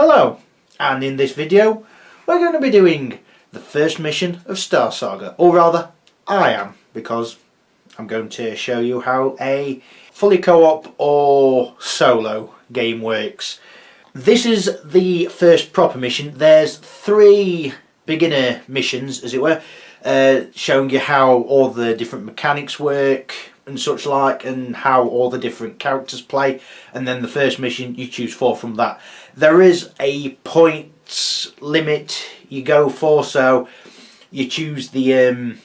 Hello, and in this video we're going to be doing the first mission of Star Saga, or rather I am, because I'm going to show you how a fully co-op or solo game works. This is the first proper mission. There's 3 beginner missions, as it were, showing you how all the different mechanics work and such like, and how all the different characters play, and then the first mission you choose 4 from that. There is a points limit you go for, so you choose the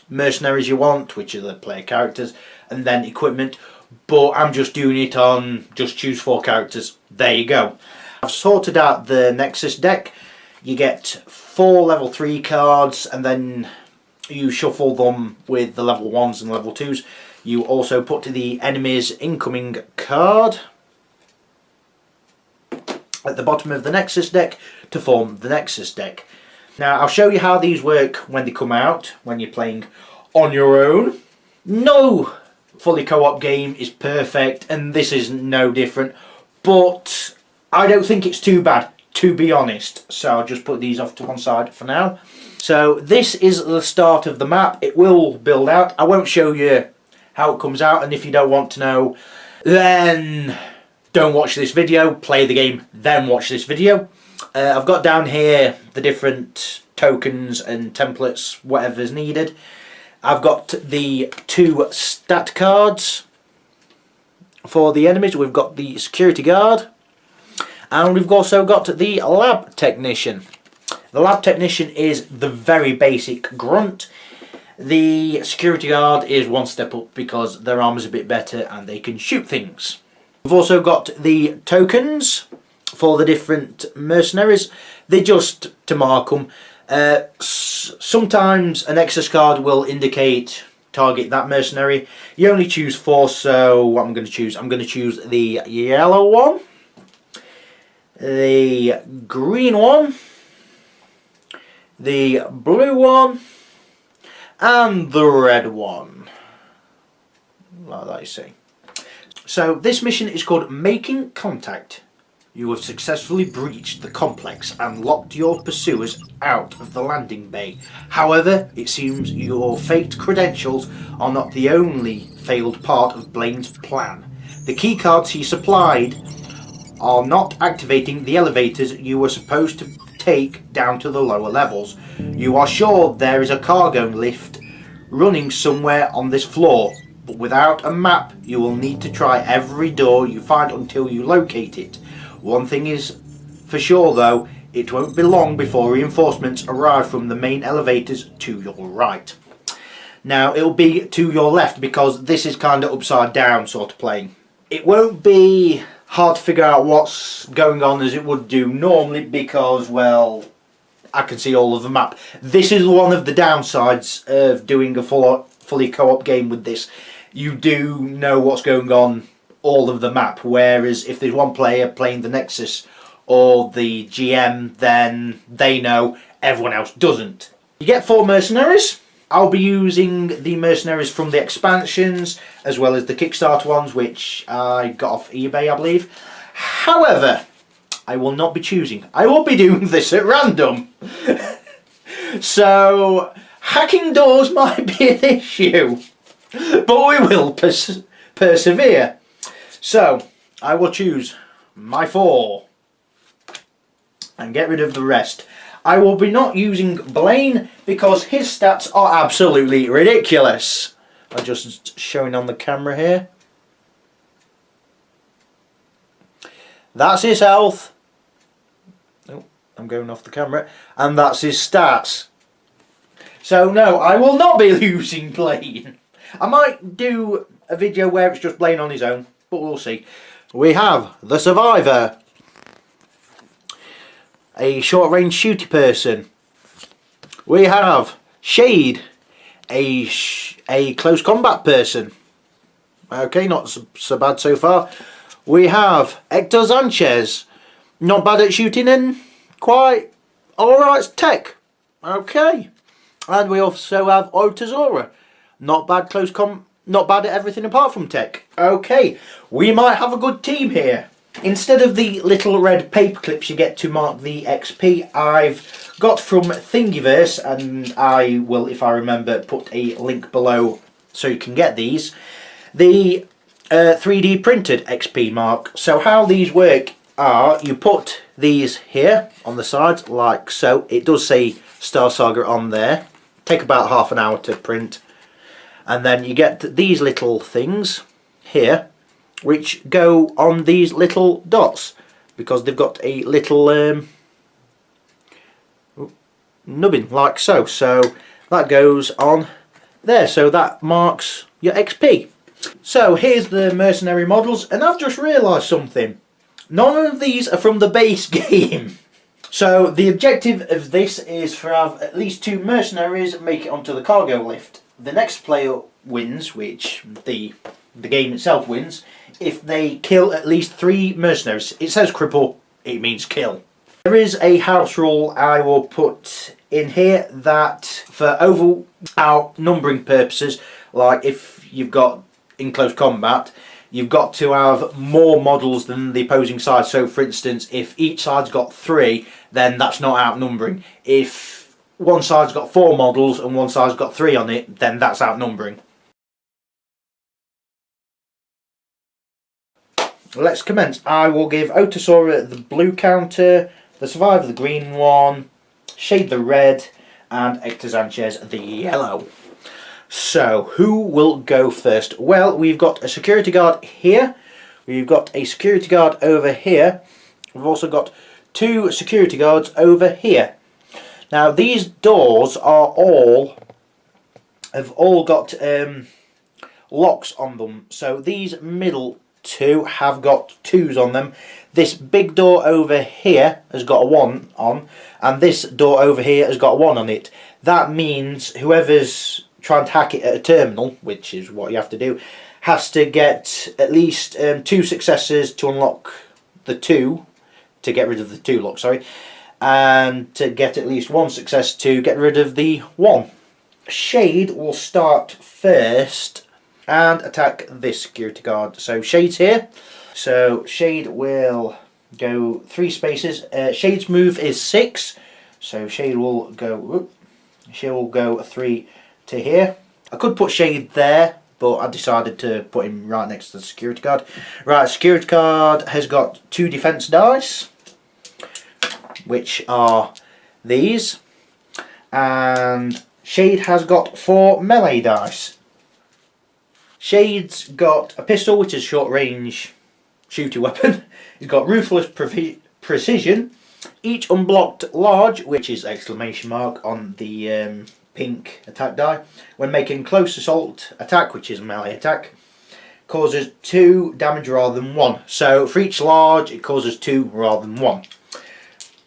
mercenaries you want, which are the player characters, and then equipment, but I'm just doing it on just choose 4 characters. There you go. I've sorted out the Nexus deck. You get 4 level 3 cards, and then you shuffle them with the level 1s and level 2s. You also put the enemy's incoming card at the bottom of the Nexus deck to form the Nexus deck. Now I'll show you how these work when they come out, when you're playing on your own. No fully co-op game is perfect, and this is no different, but I don't think it's too bad, to be honest. So I'll just put these off to one side for now. So this is the start of the map. It will build out. I won't show you how it comes out, and if you don't want to know, then don't watch this video. Play the game, then watch this video. I've got down here the different tokens and templates, whatever's needed. I've got the 2 stat cards for the enemies. We've got the security guard, and we've also got the lab technician. The lab technician is the very basic grunt. The security guard is one step up because their armor's a bit better and they can shoot things. We've also got the tokens for the different mercenaries. They're just to mark them. Sometimes an Nexus card will indicate target that mercenary. You only choose 4, so what I'm going to choose? I'm going to choose the yellow one, the green one, the blue one, and the red one, like that you see. So this mission is called Making Contact. You have successfully breached the complex and locked your pursuers out of the landing bay. However, it seems your faked credentials are not the only failed part of Blaine's plan. The keycards he supplied are not activating the elevators you were supposed to take down to the lower levels. You are sure there is a cargo lift running somewhere on this floor, but without a map you will need to try every door you find until you locate it. One thing is for sure though, it won't be long before reinforcements arrive from the main elevators to your right. Now it'll be to your left because this is kind of upside down sort of playing. It won't be hard to figure out what's going on as it would do normally because, well, I can see all of the map. This is one of the downsides of doing a fully co-op game with this. You do know what's going on all of the map, whereas if there's one player playing the Nexus or the GM, then they know, everyone else doesn't. You get 4 mercenaries. I'll be using the mercenaries from the expansions as well as the Kickstarter ones, which I got off eBay, I believe. However, I will not be choosing. I will be doing this at random. So hacking doors might be an issue, but we will persevere. So I will choose my 4 and get rid of the rest. I will be not using Blaine because his stats are absolutely ridiculous. I'm just showing on the camera here. That's his health. Oh, I'm going off the camera. And that's his stats. So no, I will not be using Blaine. I might do a video where it's just Blaine on his own, but we'll see. We have the Survivor, a short range shooty person. We have Shade, a close combat person. Okay, not so bad so far. We have Hector Sanchez, not bad at shooting and quite alright tech. Okay. And we also have Otazora, not bad not bad at everything apart from tech. Okay, we might have a good team here. Instead of the little red paper clips you get to mark the XP, I've got from Thingiverse, and I will, if I remember, put a link below so you can get these, the 3D printed XP mark. So how these work are, you put these here on the sides like so. It does say Star Saga on there. Take about half an hour to print. And then you get these little things here which go on these little dots because they've got a little nubbin like so. So that goes on there, so that marks your XP. So here's the mercenary models, and I've just realised something. None of these are from the base game. So the objective of this is for have at least 2 mercenaries make it onto the cargo lift. The next player wins, which the game itself wins, if they kill at least 3 mercenaries. It says cripple, it means kill. There is a house rule I will put in here that for outnumbering purposes, like if you've got in close combat, you've got to have more models than the opposing side. So for instance, if each side's got 3, then that's not outnumbering. If one side's got 4 models and one side's got 3 on it, then that's outnumbering. Let's commence. I will give Otasora the blue counter, the Survivor the green one, Shade the red, and Hector Sanchez the yellow. So, who will go first? Well, we've got a security guard here, we've got a security guard over here, we've also got 2 security guards over here. Now, these doors are have all got locks on them, so these middle 2 have got 2s on them. This big door over here has got a 1 on, and this door over here has got a 1 on it. That means whoever's trying to hack it at a terminal, which is what you have to do, has to get at least 2 successes to unlock the 2, to get rid of the 2 lock, sorry, and to get at least 1 success to get rid of the 1. Shade will start first and attack this security guard. So Shade's here, so Shade will go 3 spaces. Shade's move is 6, so Shade will go 3 to here. I could put Shade there, but I decided to put him right next to the security guard. Right, security guard has got 2 defense dice, which are these, and Shade has got 4 melee dice. Shade's got a pistol, which is a short range shooting weapon. He's got ruthless precision, each unblocked large, which is exclamation mark on the pink attack die. When making close assault attack, which is melee attack, causes 2 damage rather than 1. So for each large, it causes 2 rather than 1.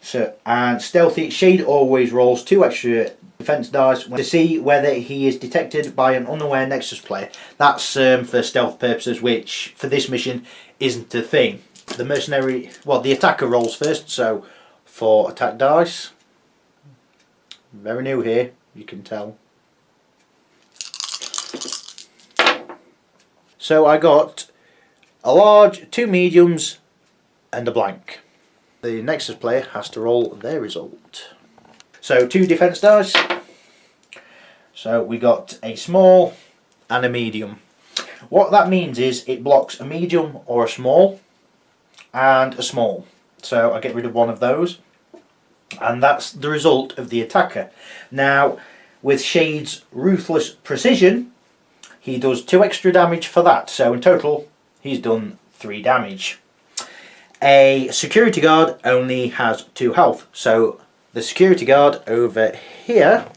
So, and stealthy, Shade always rolls 2 extra defense dice to see whether he is detected by an unaware Nexus player. That's for stealth purposes, which for this mission isn't a thing. The mercenary, well, the attacker rolls first, so 4 attack dice. Very new here, you can tell. So I got a large, 2 mediums, and a blank. The Nexus player has to roll their result. So 2 defense dice. So we got a small and a medium. What that means is it blocks a medium or a small and a small. So I get rid of one of those, and that's the result of the attacker. Now with Shade's ruthless precision, he does 2 extra damage for that. So in total he's done 3 damage. A security guard only has 2 health, so the security guard over here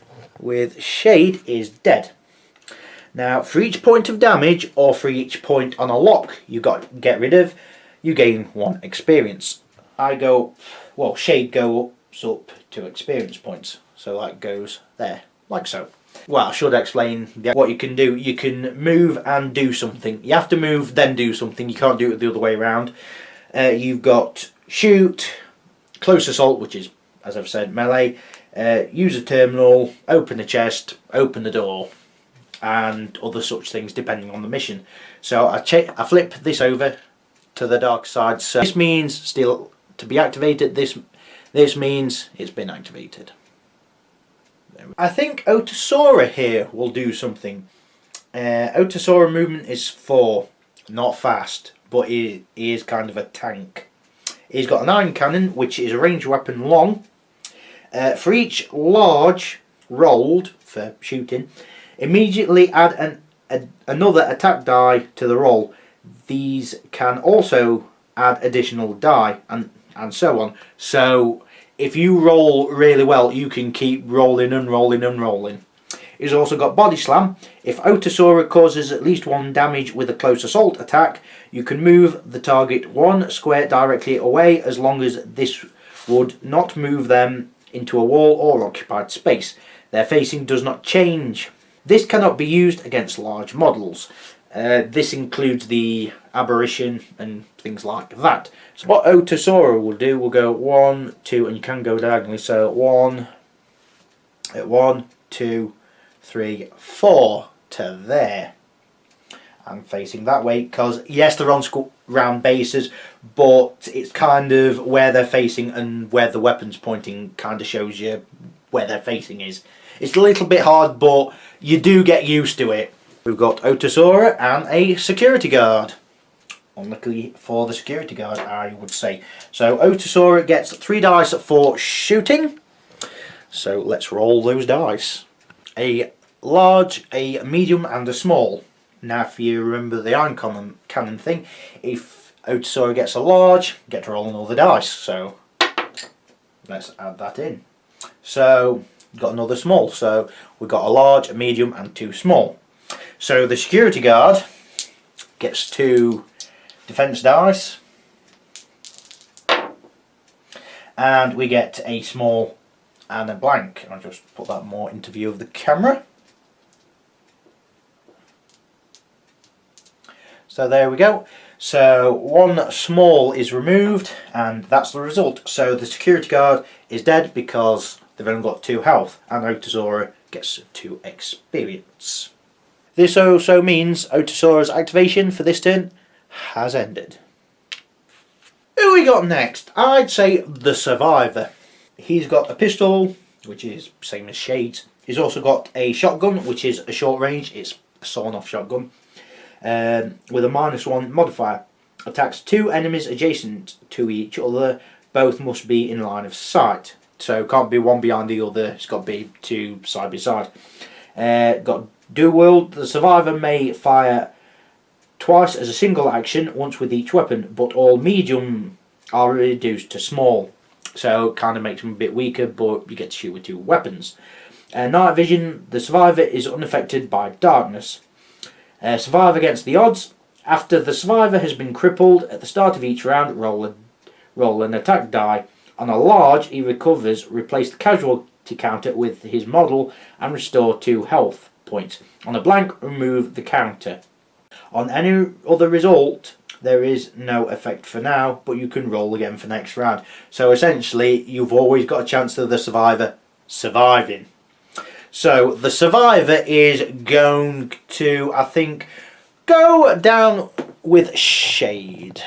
with Shade is dead. Now for each point of damage, or for each point on a lock you got to get rid of, you gain 1 experience. Shade goes up 2 experience points, so that goes there, like so. Well, I should explain what you can do. You can move and do something. You have to move then do something, you can't do it the other way around. You've got shoot, close assault, which is, as I've said, melee, use a terminal, open the chest, open the door, and other such things depending on the mission. So I flip this over to to the dark side. So this means still to be activated. This means it's been activated. I think Otasora here will do something. Otasora movement is 4, not fast, but he is kind of a tank. He's got an iron cannon, which is a ranged weapon long. For each large rolled for shooting, immediately add another attack die to the roll. These can also add additional die and so on. So if you roll really well, you can keep rolling and rolling and rolling. He's also got Body Slam. If Otasora causes at least 1 damage with a close assault attack, you can move the target 1 square directly away, as long as this would not move them into a wall or occupied space. Their facing does not change. This cannot be used against large models. This includes the Aberration and things like that. So what Otasora will do, will go 1, 2, and you can go diagonally. So 1, 2, 3, 4 to there. I'm facing that way because yes, they're on round bases, but it's kind of where they're facing and where the weapon's pointing kind of shows you where their facing is. It's a little bit hard, but you do get used to it. We've got Otasora and a security guard. Unluckily for the security guard, I would say. So Otasora gets 3 dice for shooting. So let's roll those dice. A large, a medium and a small. Now if you remember the iron cannon thing, if Otasora gets a large, get to roll another dice. So let's add that in. So got another small. So we've got a large, a medium and 2 small. So the security guard gets 2 defense dice. And we get a small and a blank. I'll just put that more into view of the camera. So there we go. So 1 small is removed and that's the result. So the security guard is dead because they've only got 2 health and Otasora gets 2 experience. This also means Otasora's activation for this turn has ended. Who we got next? I'd say the Survivor. He's got a pistol, which is same as Shade's. He's also got a shotgun, which is a short range. It's a sawn-off shotgun. With a -1 modifier. Attacks 2 enemies adjacent to each other. Both must be in line of sight. So can't be one behind the other. It's got to be 2 side by side. Got dual wield. The Survivor may fire twice as a single action, once with each weapon, but all medium are reduced to small. So it kind of makes them a bit weaker, but you get to shoot with 2 weapons. Night vision. The Survivor is unaffected by darkness. Survivor against the odds. After the Survivor has been crippled, at the start of each round, roll an attack die. On a large, he recovers. Replace the casualty counter with his model and restore 2 health points. On a blank, remove the counter. On any other result, there is no effect for now, but you can roll again for next round. So essentially, you've always got a chance of the Survivor surviving. So the Survivor is going to, I think, go down with Shade.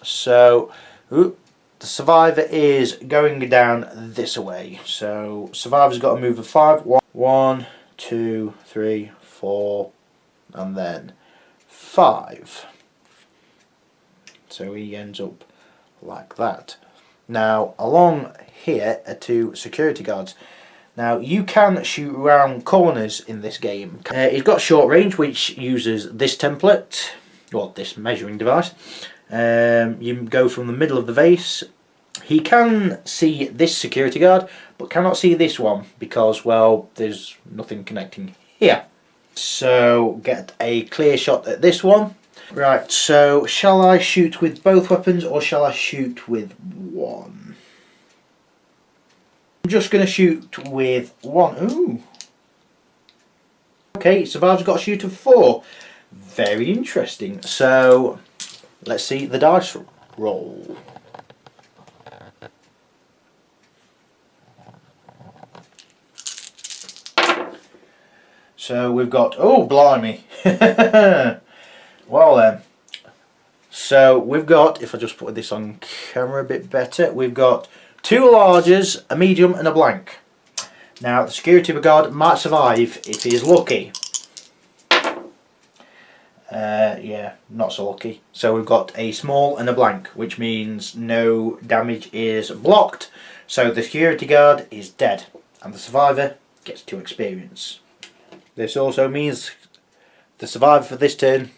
So the Survivor is going down this way. So Survivor's got a move of 5. 1, 2, 3, 4, and then 5. So he ends up like that. Now along here are 2 security guards. Now you can shoot around corners in this game. He's got short range, which uses this template, or this measuring device. You go from the middle of the vase. He can see this security guard, but cannot see this one because, well, there's nothing connecting here. So get a clear shot at this one. Right, so shall I shoot with both weapons or shall I shoot with one? I'm just going to shoot with one. Ooh. Okay, Survivor's got a shoot of 4. Very interesting. So let's see the dice roll. So we've got, oh blimey. Well then, So we've got, if I just put this on camera a bit better, we've got 2 larges, a medium and a blank. Now the security guard might survive if he is lucky. Yeah, not so lucky. So we've got a small and a blank, which means no damage is blocked. So the security guard is dead and the survivor gets 2 experience. This also means the survivor for this turn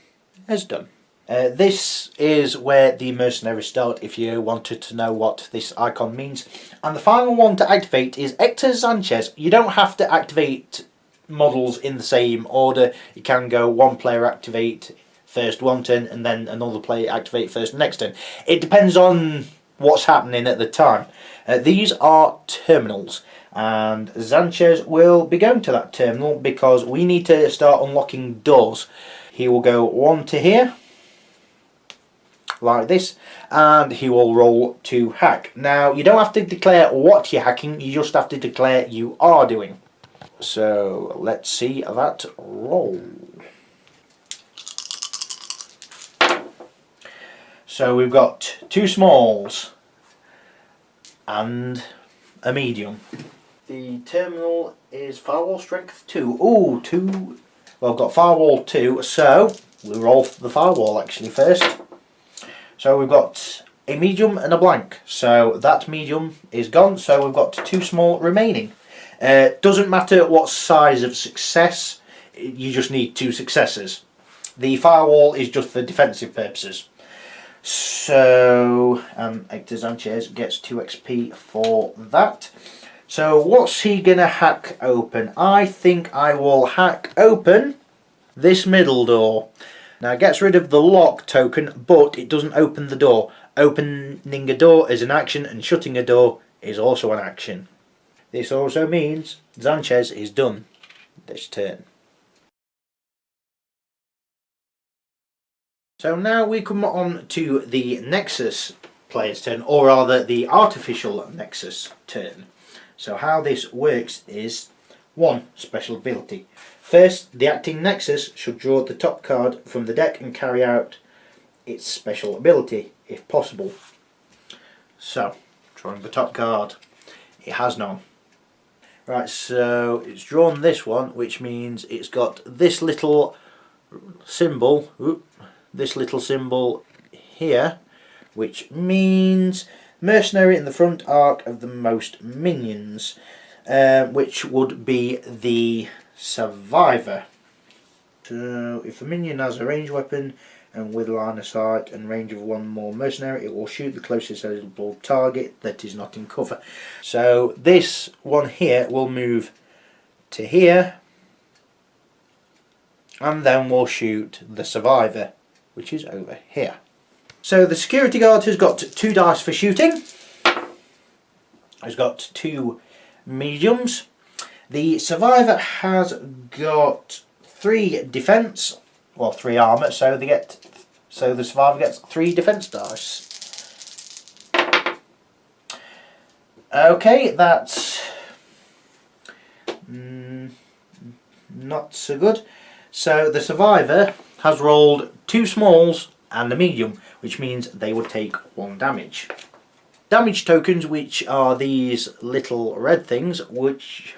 is done. This is where the mercenaries start if you wanted to know what this icon means. And the final one to activate is Hector Sanchez. You don't have to activate models in the same order. You can go one player activate first one turn and then another player activate first next turn. It depends on what's happening at the time. These are terminals, and Sanchez will be going to that terminal because we need to start unlocking doors. He will go 1 to here, like this, and he will roll to hack. Now you don't have to declare what you're hacking, you just have to declare you are doing. So let's see that roll. So we've got 2 smalls and a medium. The terminal is firewall strength 2. Ooh, 2. Well, I've got firewall 2, so we'll roll the firewall actually first. So we've got a medium and a blank. So that medium is gone, so we've got 2 small remaining. Doesn't matter what size of success, you just need 2 successes. The firewall is just for defensive purposes. So Hector Sanchez gets 2 XP for that. So what's he gonna hack open? I think I will hack open this middle door. Now it gets rid of the lock token, but it doesn't open the door. Opening a door is an action and shutting a door is also an action. This also means Sanchez is done this turn. So now we come on to the Nexus player's turn, or rather the artificial Nexus turn. So how this works is 1 special ability. First, the acting Nexus should draw the top card from the deck and carry out its special ability, if possible. So, drawing the top card. It has none. Right, so it's drawn this one, which means it's got this little symbol, here, which means mercenary in the front arc of the most minions, which would be the survivor. So if a minion has a ranged weapon and with line of sight and range of 1 more mercenary, it will shoot the closest available target that is not in cover. So this one here will move to here and then we'll shoot the survivor, which is over here. So the security guard has got 2 dice for shooting. Has got 2 mediums. The survivor has got 3 defense, well 3 armor, so the survivor gets 3 defense dice. Okay, that's not so good. So the survivor has rolled 2 smalls and a medium, which means they would take 1 damage. Damage tokens, which are these little red things, which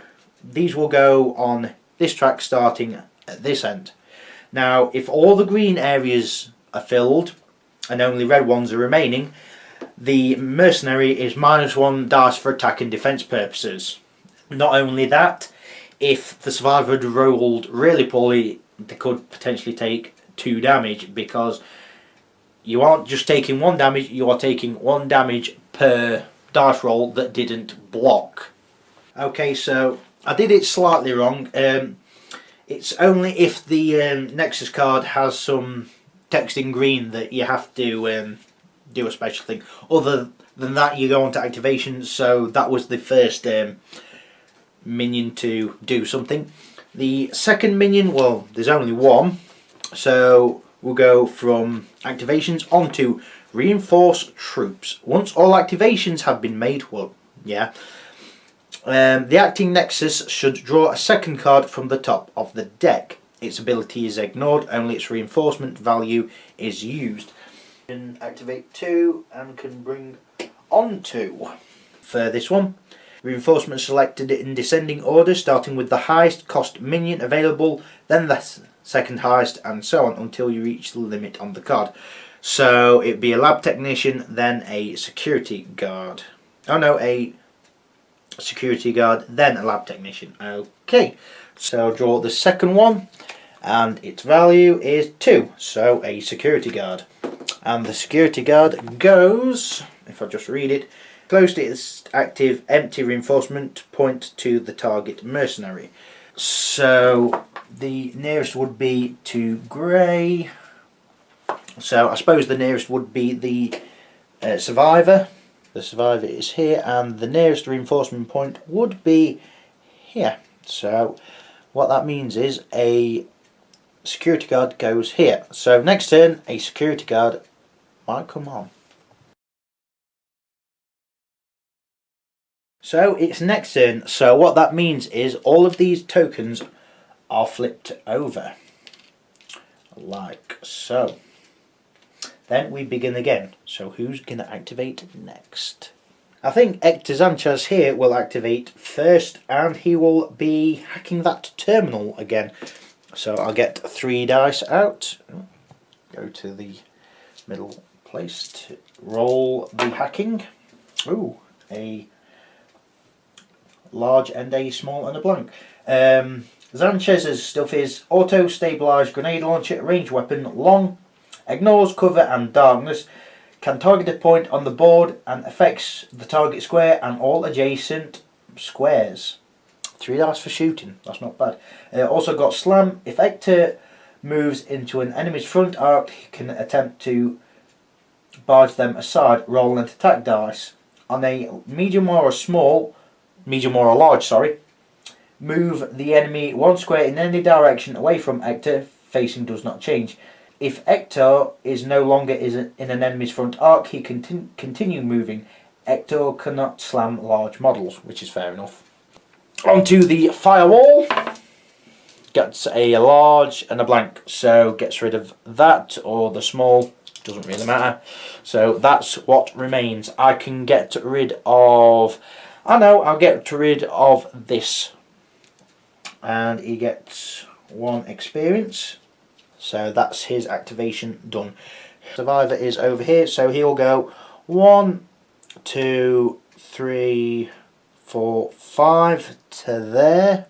these will go on this track starting at this end. Now if all the green areas are filled and only red ones are remaining, the mercenary is -1 dice for attack and defense purposes. Not only that, if the survivor had rolled really poorly, they could potentially take 2 damage, because you aren't just taking 1 damage, you are taking 1 damage per dice roll that didn't block. Okay, so I did it slightly wrong. It's only if the Nexus card has some text in green that you have to do a special thing. Other than that, you go on to activations, so that was the first minion to do something. The second minion, well, there's only 1, so we'll go from activations onto reinforce troops. Once all activations have been made, well, yeah, the acting Nexus should draw a second card from the top of the deck. Its ability is ignored, only its reinforcement value is used. Can activate 2 and can bring on 2. For this one, reinforcement selected in descending order, starting with the highest cost minion available, then the second highest, and so on until you reach the limit on the card. So it'd be a lab technician, then a security guard. Oh no, a security guard, then a lab technician. Okay, so I'll draw the second one, and its value is 2, so a security guard. And the security guard goes, if I just read it, close to its active empty reinforcement point to the target mercenary. So the nearest would be to grey. So I suppose the nearest would be the survivor. The survivor is here, and the nearest reinforcement point would be here. So what that means is a security guard goes here. So next turn, a security guard might come on. So it's next turn. So what that means is all of these tokens are flipped over, like so. Then we begin again. So who's going to activate next? I think Hector Sanchez here will activate first, and he will be hacking that terminal again. So I'll get 3 dice out. Go to the middle place to roll the hacking. Ooh, a large and a small and a blank. Sanchez's stuff is auto-stabilised grenade launcher, range weapon, long, ignores cover and darkness, can target a point on the board and affects the target square and all adjacent squares. 3 dice for shooting, that's not bad. Also got slam. If Hector moves into an enemy's front arc, he can attempt to barge them aside, roll an attack dice. On a medium or a large, move the enemy 1 square in any direction away from Hector, facing does not change. If Hector is no longer in an enemy's front arc, he can continue moving. Hector cannot slam large models, which is fair enough. Onto the firewall. Gets a large and a blank, so gets rid of that or the small, doesn't really matter. So that's what remains. I can get rid of, I'll get rid of this. And he gets 1 experience. So that's his activation done. Survivor is over here, so he'll go 1, 2, 3, 4, 5 to there.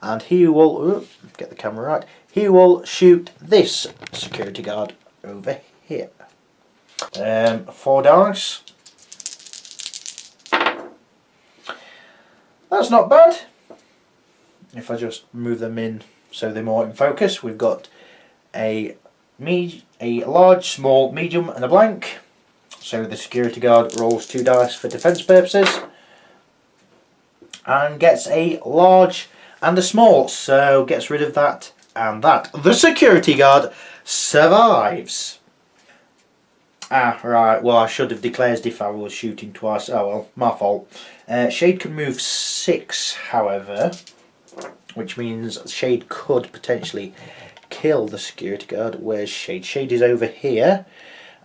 And he will, get the camera right, he will shoot this security guard over here. 4 dice. That's not bad. If I just move them in so they're more in focus, we've got a large, small, medium and a blank. So the security guard rolls 2 dice for defence purposes and gets a large and a small, so gets rid of that and that. The security guard survives. Right, well I should have declared if I was shooting twice. Oh well, my fault. Shade can move 6, however, which means Shade could potentially kill the security guard. Where's Shade? Shade is over here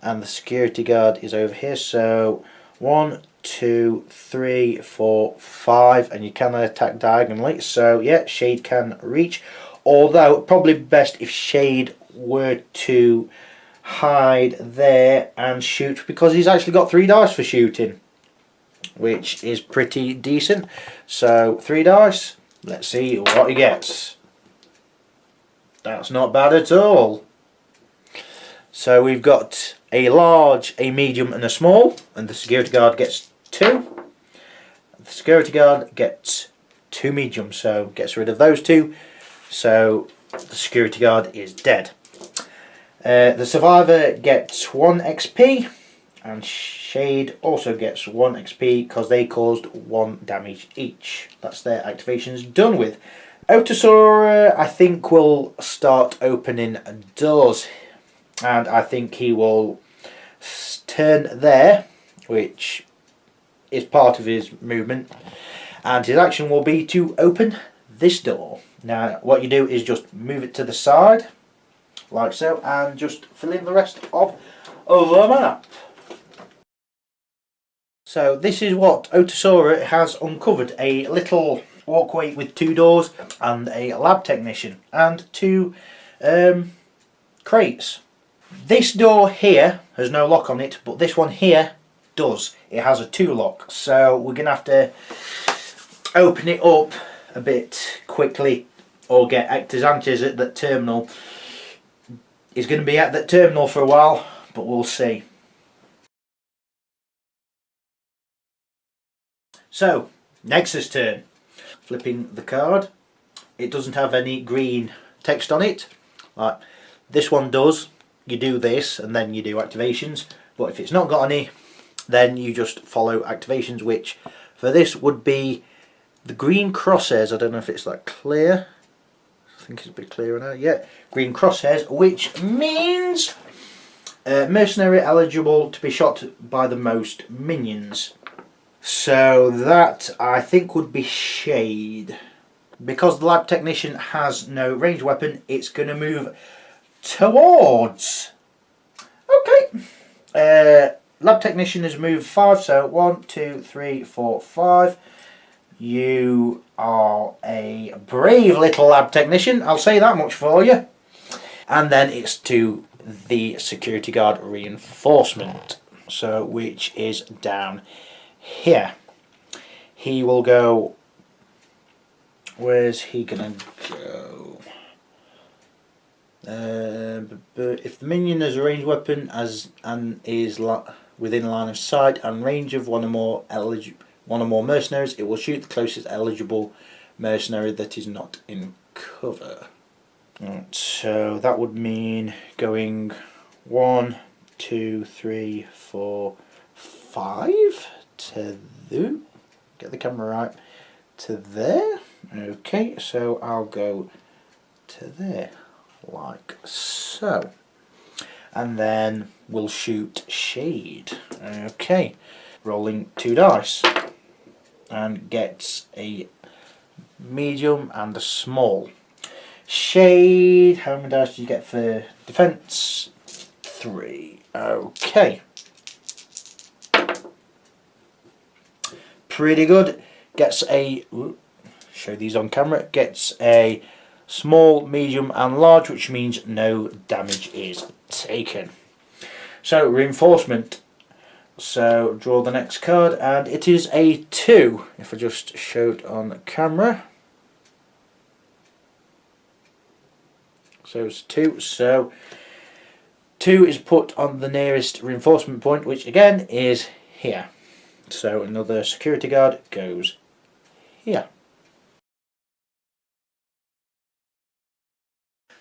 and the security guard is over here. So 1, 2, 3, 4, 5, and you can attack diagonally. So yeah, Shade can reach, although probably best if Shade were to hide there and shoot, because he's actually got 3 dice for shooting, which is pretty decent. So 3 dice, let's see what he gets. That's not bad at all. So we've got a large, a medium and a small, and the security guard gets 2. The security guard gets 2 medium, so gets rid of those 2. So the security guard is dead. The survivor gets 1 XP, and Shade also gets 1 XP because they caused 1 damage each. That's their activations done with. Otosaur, I think, will start opening doors, and I think he will turn there, which is part of his movement, and his action will be to open this door. Now what you do is just move it to the side like so and just fill in the rest of the map. So this is what Otosora has uncovered: a little walkway with 2 doors and a lab technician and 2 crates. This door here has no lock on it, but this one here does. It has a 2 lock, so we're going to have to open it up a bit quickly or get Hector Sanchez at that terminal. He's going to be at that terminal for a while, but we'll see. So, Nexus turn. Flipping the card. It doesn't have any green text on it. Like this one does. You do this and then you do activations. But if it's not got any, then you just follow activations, which for this would be the green crosshairs. I don't know if it's like clear. I think it's a bit clearer now. Yeah, green crosshairs, which means mercenary eligible to be shot by the most minions. So that I think would be Shade. Because the lab technician has no ranged weapon, it's going to move towards. Okay. Lab technician has moved 5, so 1, 2, 3, 4, 5. You are a brave little lab technician, I'll say that much for you. And then it's to the security guard reinforcement, so which is down here. He will go. Where's he gonna go? If the minion has a ranged weapon and is within line of sight and range of one or more mercenaries, it will shoot the closest eligible mercenary that is not in cover. Right, so that would mean going 1, 2, 3, 4, 5 to there. Get the camera right to there. Okay, so I'll go to there like so, and then we'll shoot Shade. Okay, rolling 2 dice and gets a medium and a small. Shade, how many dice do you get for defense? 3. Okay, pretty good. Gets a, show these on camera, gets a small, medium and large, which means no damage is taken. So reinforcement. So draw the next card, and it is a 2. If I just show it on camera. So it's 2. So 2 is put on the nearest reinforcement point, which again is here. So another security guard goes here.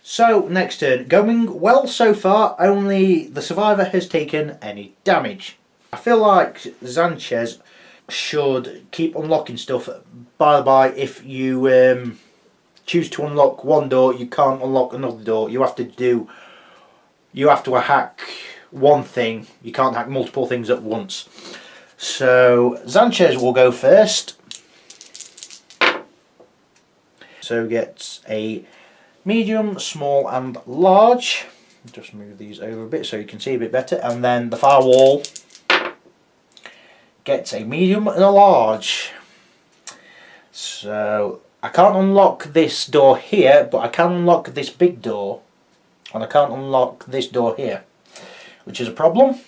So next turn, going well so far, only the survivor has taken any damage. I feel like Sanchez should keep unlocking stuff. By the by, if you choose to unlock one door, you can't unlock another door. You have to hack one thing. You can't hack multiple things at once. So Sanchez will go first. So gets a medium, small and large. Just move these over a bit so you can see a bit better. And then the far wall gets a medium and a large. So I can't unlock this door here, but I can unlock this big door. And I can't unlock this door here, which is a problem.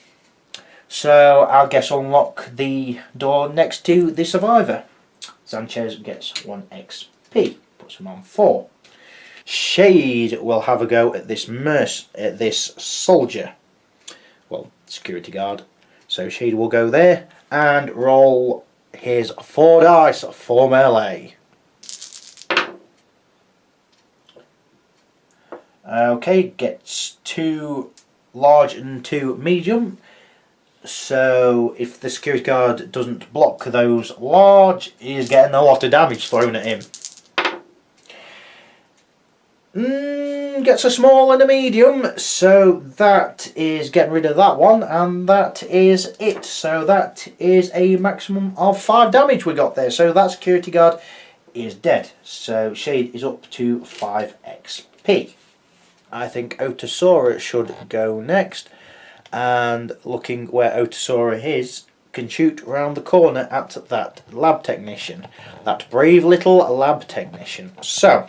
So I'll guess unlock the door next to the survivor. Sanchez gets 1 XP, puts him on 4. Shade will have a go at this soldier. Well, security guard. So Shade will go there and roll his 4 dice for melee. Okay, gets 2 large and 2 medium. So if the security guard doesn't block those large, he's getting a lot of damage thrown at him. Gets a small and a medium, so that is getting rid of that one, and that is it. So that is a maximum of 5 damage we got there. So that security guard is dead. So Shade is up to 5 XP. I think Otosora should go next, and looking where Otasora is, can shoot around the corner at that lab technician, that brave little lab technician. So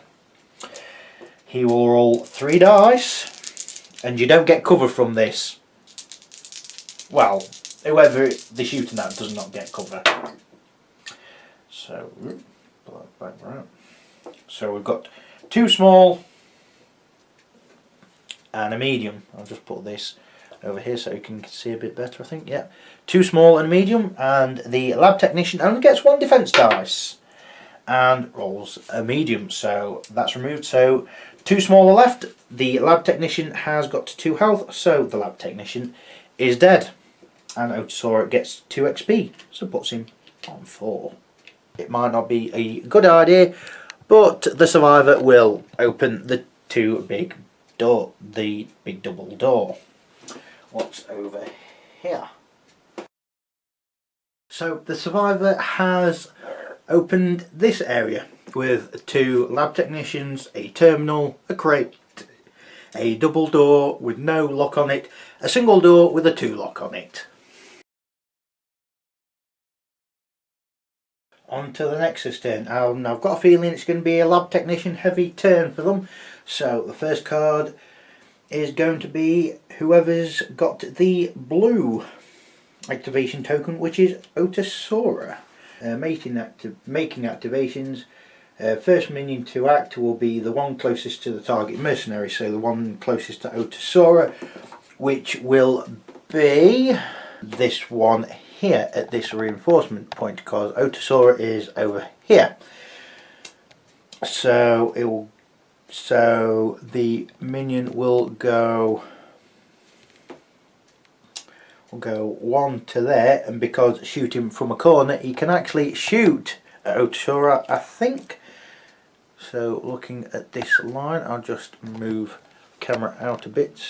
he will roll 3 dice, and you don't get cover from this. Well, whoever they're shooting at does not get cover. So, back around. So we've got 2 small and a medium. I'll just put this over here so you can see a bit better, I think. Yeah, 2 small and a medium, and the lab technician only gets 1 defense dice and rolls a medium, so that's removed. So 2 small are left. The lab technician has got 2 health, so the lab technician is dead, and Otasora gets 2 XP, so puts him on 4. It might not be a good idea, but the survivor will open the 2 big door, the big double door. What's over here? So the survivor has opened this area with 2 lab technicians, a terminal, a crate, a double door with no lock on it, a single door with a 2 lock on it. On to the Nexus turn. I've got a feeling it's going to be a lab technician heavy turn for them. So the first card is going to be whoever's got the blue activation token, which is Otasora. Making activations. First minion to act will be the one closest to the target mercenary, so the one closest to Otasora, which will be this one here at this reinforcement point, because Otasora is over here. So it will. So the minion will go 1 to there, and because shooting from a corner, he can actually shoot at Otasora, I think. So looking at this line, I'll just move camera out a bit.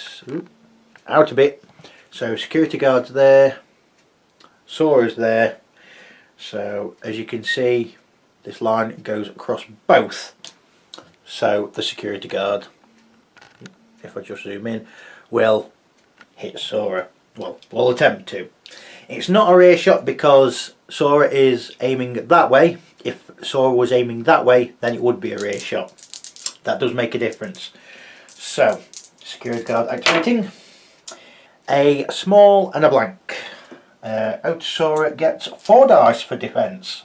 Out a bit. So security guard's there. Sora's there. So as you can see, this line goes across both. So the security guard, if I just zoom in, will hit Sora. Well, will attempt to. It's not a rear shot because Sora is aiming that way. If Sora was aiming that way, then it would be a rear shot. That does make a difference. So, security guard activating. A small and a blank. Otasora gets 4 dice for defense.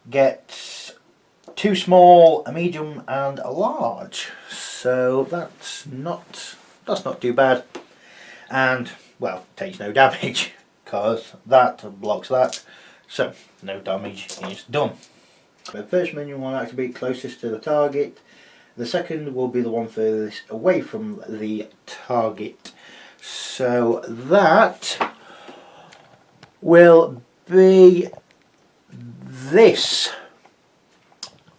Gets 2 small, a medium and a large. So that's not too bad. And well, takes no damage because that blocks that. So no damage is done. The first minion will have to be closest to the target. The second will be the one furthest away from the target. So that will be this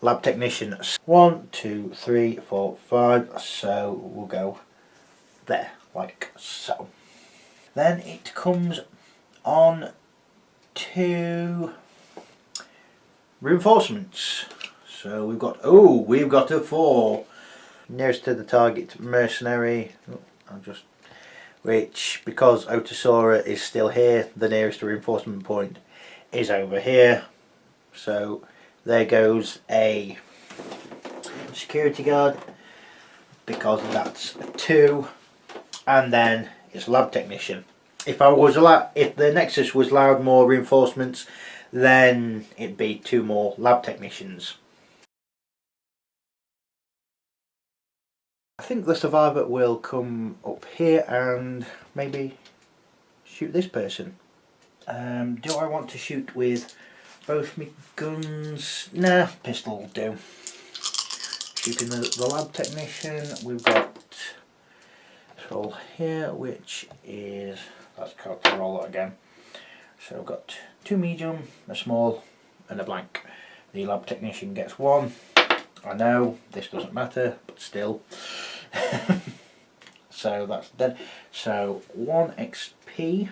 lab technician. 1, 2, 3, 4, 5. So we'll go there, like so. Then it comes on to reinforcements. So we've got a 4. Nearest to the target mercenary. Which, because Otasora is still here, the nearest reinforcement point is over here. So there goes a security guard, because that's a 2, and then it's lab technician. If the Nexus was allowed more reinforcements, then it'd be 2 more lab technicians. I think the survivor will come up here and maybe shoot this person. Do I want to shoot with both my guns? Nah, pistol will do. Shooting the lab technician, we've got this roll here, which is, let's roll it again. So we've got 2 medium, a small and a blank. The lab technician gets 1. I know this doesn't matter, but still. So that's dead. So 1 XP,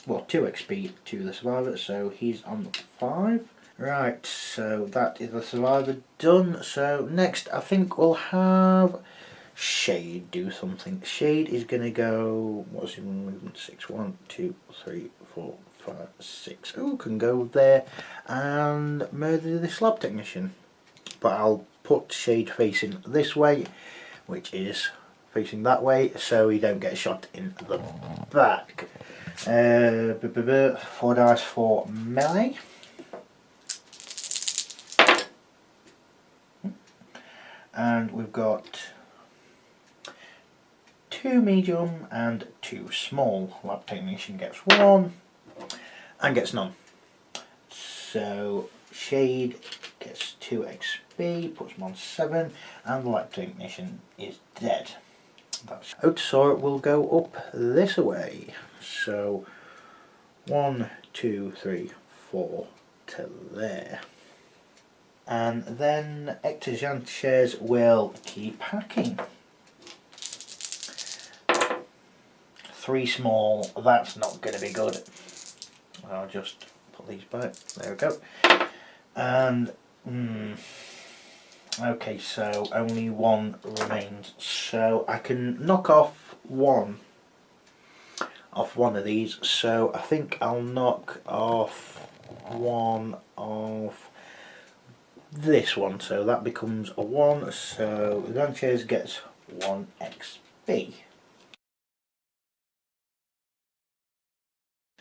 well 2 XP to the survivor, so he's on 5. Right, so that is the survivor done. So next I think we'll have Shade do something. Shade is going to go, what's his movement? 6, 1, 2, 3, 4, 5, 6. Oh, can go there and murder this lab technician. But I'll put Shade facing this way, which is facing that way, so he don't get shot in the back. 4 dice for melee. And we've got 2 medium and 2 small. Lab technician gets 1 and gets none. So Shade gets 2 XP, puts him on 7, and the lab technician is dead. Otosaur will go up this way. So 1, 2, 3, 4 to there. And then Ectosanchez will keep hacking. 3 small, that's not going to be good. I'll just put these back, there we go. And, okay, so only 1 remains. So I can knock off one of these. So I think I'll knock off one of this one, so that becomes a 1, so Sanchez gets 1 XP.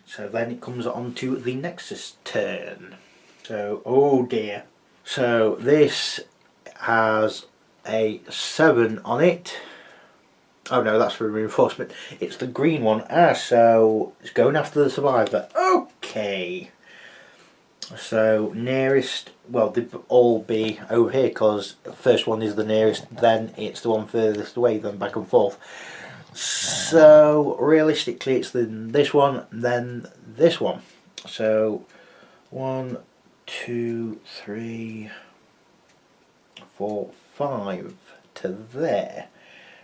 So then it comes on to the Nexus turn. So, oh dear. So this has a 7 on it. Oh no, that's for reinforcement. It's the green one. So it's going after the survivor. Okay. So nearest, well, they'd all be over here because the first one is the nearest, then it's the one furthest away, then back and forth. So realistically it's this one, then this one. So 1, 2, 3, 4, 5 to there.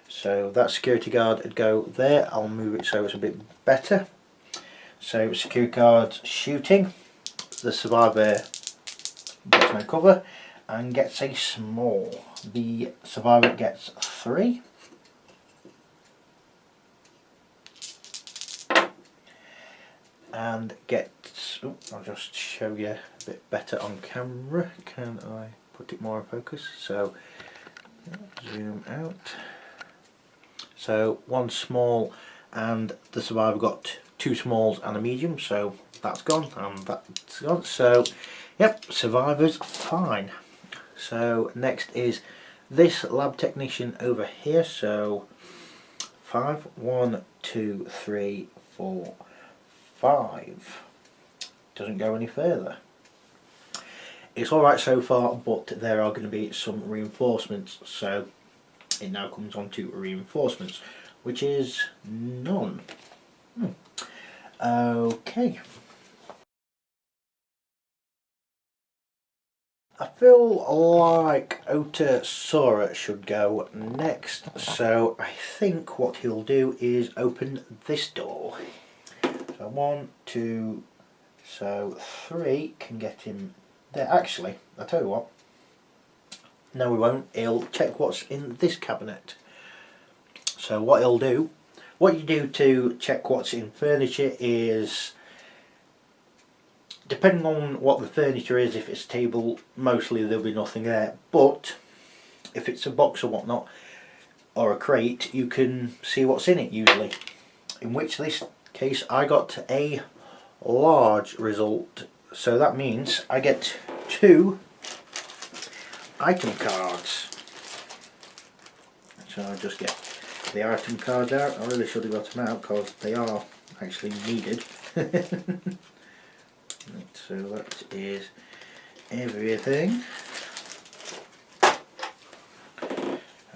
So that security guard would go there. I'll move it so it's a bit better. So security guard's shooting. The survivor gets no cover and gets a small. The survivor gets 3. And gets, oh, I'll just show you a bit better on camera. Can I put it more in focus? So zoom out. So 1 small, and the survivor got 2 smalls and a medium, so that's gone and that's gone. So yep, survivor's fine. So next is this lab technician over here. So 5, 1, 2, 3, 4, 5. Doesn't go any further. It's alright so far, but there are going to be some reinforcements, so it now comes on to reinforcements, which is none. Okay. I feel like Otosaur should go next, so I think what he'll do is open this door. So 1, 2, so 3 can get him there. Actually, I'll tell you what. No, we won't. He'll check what's in this cabinet. So what he'll do, what you do to check what's in furniture is, depending on what the furniture is, if it's a table, mostly there'll be nothing there. But if it's a box or whatnot, or a crate, you can see what's in it usually. In which this case I got a large result, so that means I get 2 item cards. So I'll just get the item cards out. I really should have got them out because they are actually needed. So that is everything.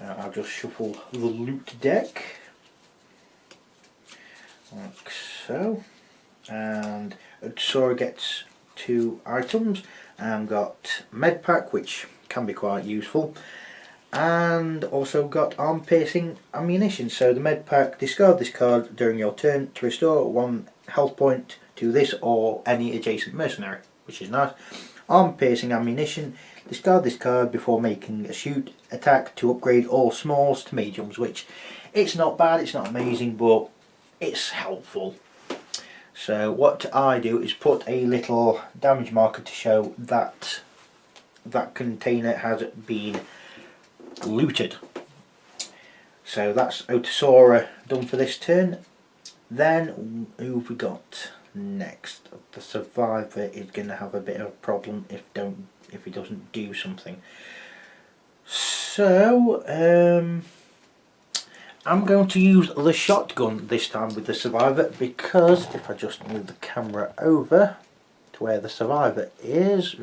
I'll just shuffle the loot deck like so, and Sora gets 2 items, and got med pack, which can be quite useful, and also got arm piercing ammunition. So the med pack, discard this card during your turn to restore 1 health point to this or any adjacent mercenary, which is nice. Arm piercing ammunition. Discard this card before making a shoot attack to upgrade all smalls to mediums, which it's not bad, it's not amazing, but it's helpful. So what I do is put a little damage marker to show that that container has been looted. So that's Otasora done for this turn. Then who have we got next? The survivor is going to have a bit of a problem if he doesn't do something. So I'm going to use the shotgun this time with the survivor, because if I just move the camera over to where the survivor is,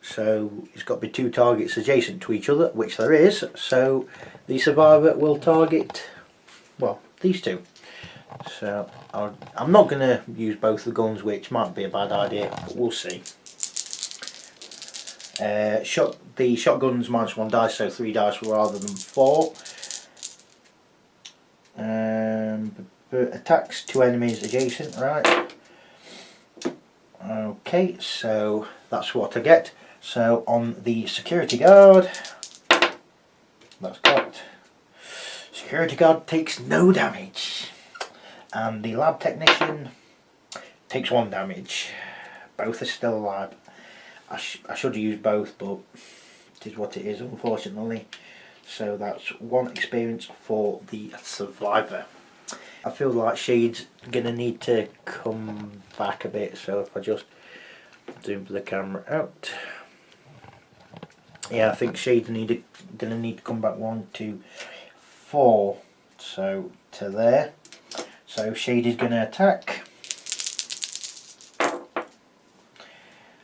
so it's got to be two targets adjacent to each other, which there is, so the survivor will target, well, these two. So I'm not going to use both the guns, which might be a bad idea, but we'll see. The shotgun's -1 dice, so 3 dice rather than 4. Attacks 2 enemies adjacent, right? Okay, so that's what I get. So on the security guard, that's got security guard takes no damage, and the lab technician takes 1 damage. Both are still alive. I should use both, but it is what it is, unfortunately. So that's 1 experience for the survivor. I feel like Shade's gonna need to come back a bit, so if I just zoom the camera out, yeah, I think Shade's gonna need to come back 1, 2, 4, so to there. So Shade is gonna attack.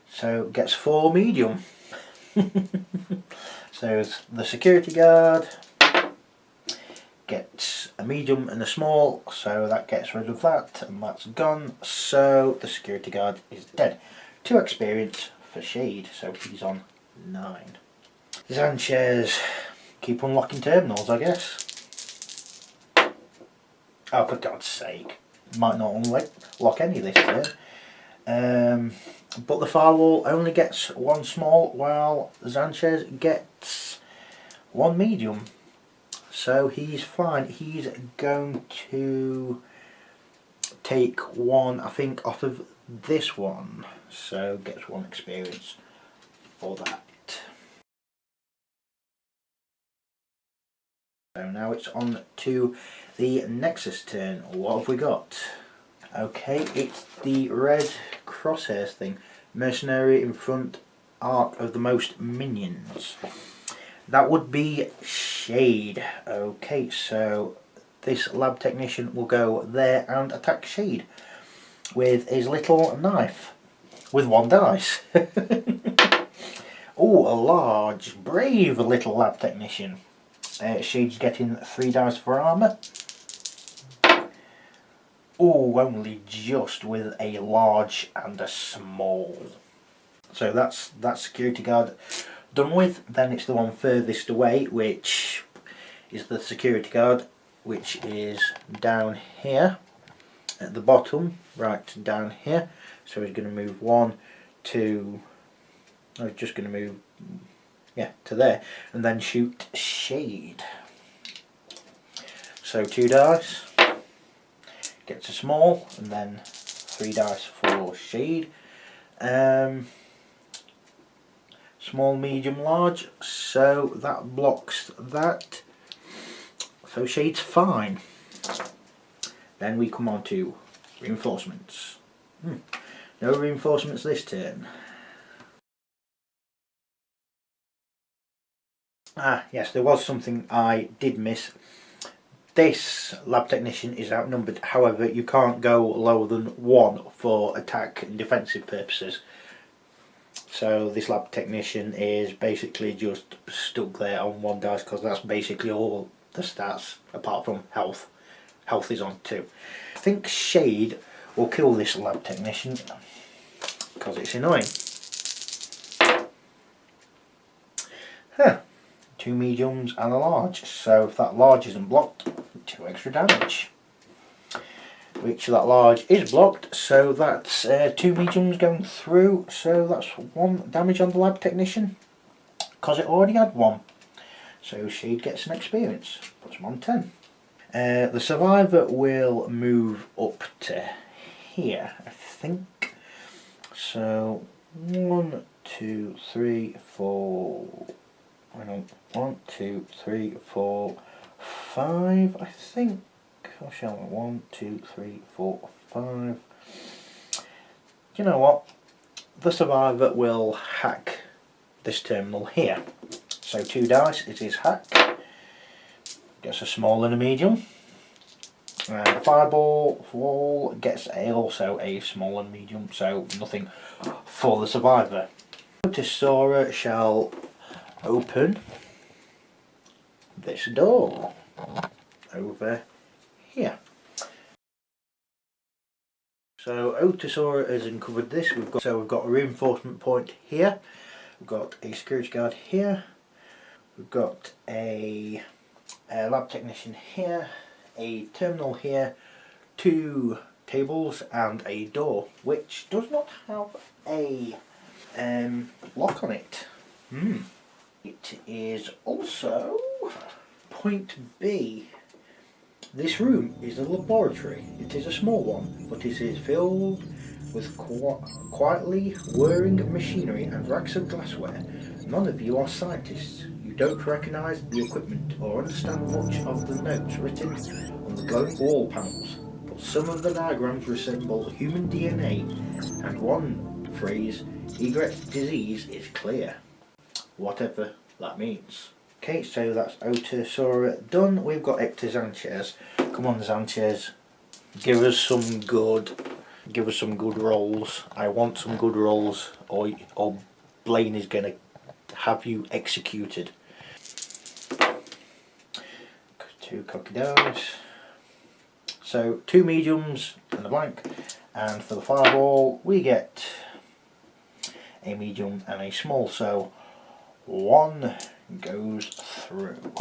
So gets 4 medium. So the security guard gets a medium and a small, so that gets rid of that, and that's gone. So the security guard is dead. 2 experience for Shade, so he's on 9. Sanchez, keep unlocking terminals, I guess. Oh, for God's sake. Might not unlock any this turn. But the firewall only gets 1 small, while Sanchez gets 1 medium. So he's fine. He's going to take 1, I think, off of this one. So gets 1 experience for that. So now it's on to the Nexus turn. What have we got? Okay, it's the red crosshairs thing. Mercenary in front, arc of the most minions. That would be Shade. Okay, so this lab technician will go there and attack Shade with his little knife with 1 dice. Oh, a large, brave little lab technician. Shade's getting 3 dice for armour. Oh, only just with a large and a small. So that's that security guard done with. Then it's the one furthest away, which is the security guard, which is down here at the bottom, right down here. So he's going to move 1, 2, he's just going to move, yeah, to there, and then shoot Shade. So 2 dice, gets a small, and then 3 dice for Shade. Small, medium, large, so that blocks that. So Shade's fine. Then we come on to reinforcements. No reinforcements this turn. Ah, yes, there was something I did miss. This lab technician is outnumbered, however you can't go lower than 1 for attack and defensive purposes. So this lab technician is basically just stuck there on 1 dice, because that's basically all the stats apart from health. Health is on 2. I think Shade will kill this lab technician because it's annoying. Huh. 2 mediums and a large, so if that large isn't blocked, 2 extra damage. which that large is blocked, so that's 2 mediums going through, so that's 1 damage on the lab technician, because it already had 1. So Shade gets an experience, puts him on 10. The survivor will move up to here, I think. So 1, 2, 3, 4. Hang on. 1, 2, 3, 4, 5. I think. Or shall I? 1, 2, 3, 4, 5. You know what? The survivor will hack this terminal here. So 2 dice. It is hack. Gets a small and a medium. And the fireball gets also a small and medium, so nothing for the survivor. Sora shall open this door over here. So Otisora has uncovered this. We've got a reinforcement point here. We've got a security guard here. We've got a lab technician here, a terminal here, 2 tables and a door, which does not have a lock on it. It is also point B. This room is a laboratory. It is a small one, but it is filled with quietly whirring machinery and racks of glassware. None of you are scientists. You don't recognise the equipment or understand much of the notes written on the glowing wall panels, but some of the diagrams resemble human DNA, and one phrase, Egret disease, is clear. Whatever that means. Okay, so that's Otisora done. We've got Hector Sanchez. Come on, Sanchez. Give us some good rolls. I want some good rolls, or Blaine is gonna have you executed. 2 cocky dice. So 2 mediums and a blank. And for the fireball, we get a medium and a small. So 1 goes through.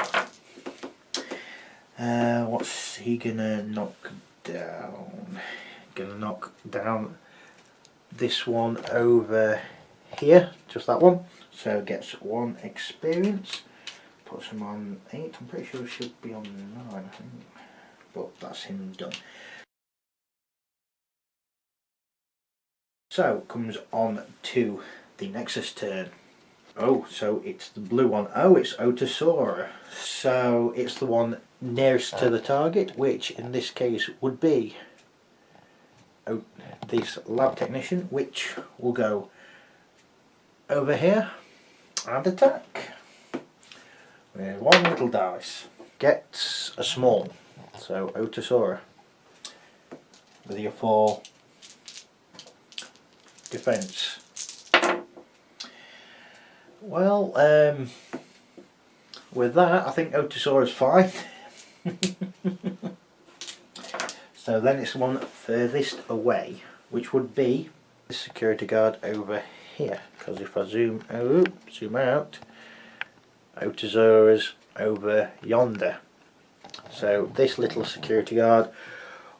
What's he gonna knock down? Gonna knock down this one over here, just that one. So gets 1 experience. Puts him on 8. I'm pretty sure he should be on 9, I think. But that's him done. So comes on to the Nexus turn. Oh, so it's the blue one. Oh, it's Otisora. So it's the one nearest to the target, which in this case would be this lab technician, which will go over here and attack with 1 little dice. Gets a small. So Otisora with your 4 defense. Well, with that, I think Otisora's fine. So then it's the one furthest away, which would be the security guard over here. Because if I zoom out, Otisora's over yonder. So this little security guard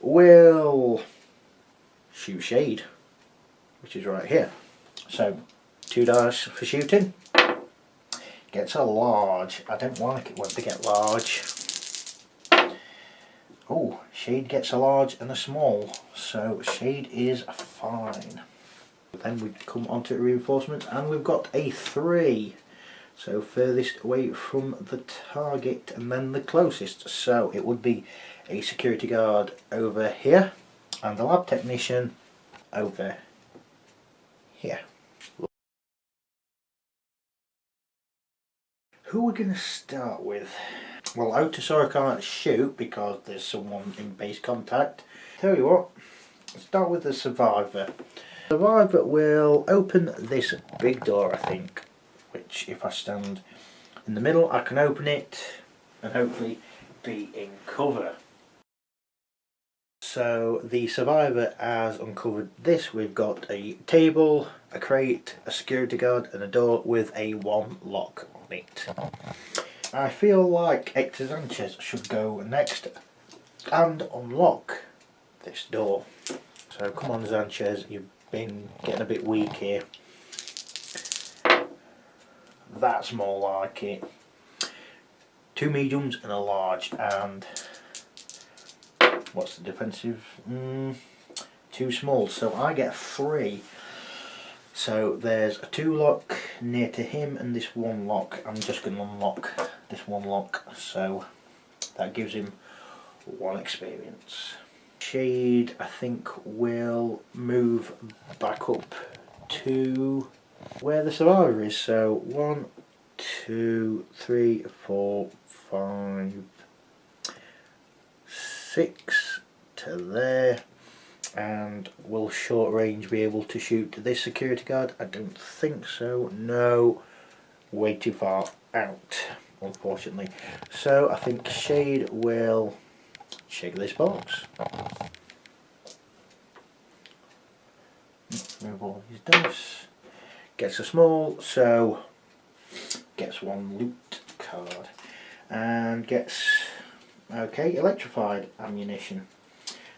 will shoot Shade, which is right here. So 2 dice for shooting. Gets a large. I don't like it when they get large. Oh, Shade gets a large and a small, so Shade is fine. Then we come on to reinforcements, and we've got a 3. So furthest away from the target and then the closest. So it would be a security guard over here and the lab technician over here. Who we're going to start with? Well, Otisora can't shoot because there's someone in base contact. Tell you what, start with the survivor. Survivor will open this big door, I think, which if I stand in the middle I can open it and hopefully be in cover. So the survivor has uncovered this. We've got a table, a crate, a security guard and a door with a 1 lock on it. I feel like Hector Sanchez should go next and unlock this door. So come on Sanchez, you've been getting a bit weak here. That's more like it. 2 mediums and a large, and what's the defensive? 2 smalls, so I get 3. So there's a 2 lock near to him and this 1 lock. I'm just going to unlock this 1 lock, so that gives him 1 experience. Shade, I think, will move back up to where the survivor is. So 1, 2, 3, 4, 5, 6 to there. And will short range be able to shoot this security guard? I don't think so. No, way too far out, unfortunately. So I think Shade will shake this box. Move all his dice. Gets a small, so gets 1 loot card. And gets, okay, electrified ammunition.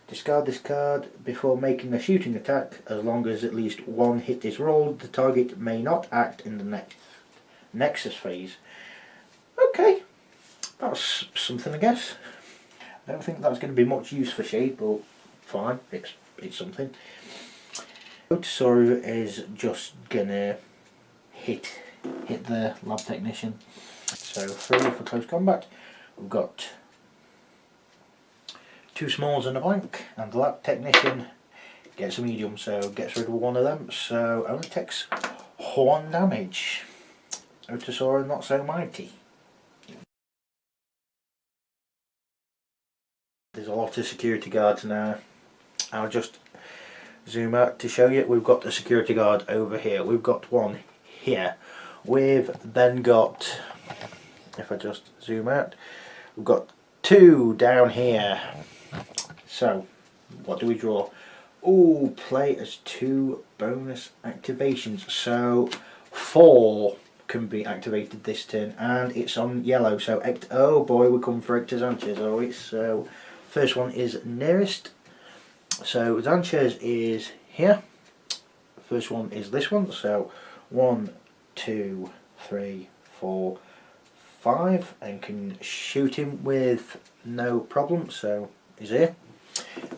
Discard this card before making a shooting attack. As long as at least 1 hit is rolled, the target may not act in the next Nexus phase. Okay, that's something, I guess. I don't think that's going to be much use for Shade, but fine, it's something. Otosaru is just gonna hit the lab technician. So 3 for close combat. We've got 2 smalls and a blank, and the lab technician gets a medium, so gets rid of 1 of them, so only takes 1 damage. Otosaur not so mighty. There's a lot of security guards now. I'll just zoom out to show you. We've got the security guard over here. We've got 1 here. We've then got, if I just zoom out, we've got 2 down here. So, what do we draw? Oh, play as 2 bonus activations. So, 4 can be activated this turn, and it's on yellow. So, oh boy, we're coming for Hector Sanchez, are we? So, first one is nearest. So, Sanchez is here. First one is this one. So, 1, 2, 3, 4, 5, and can shoot him with no problem. So, he's here.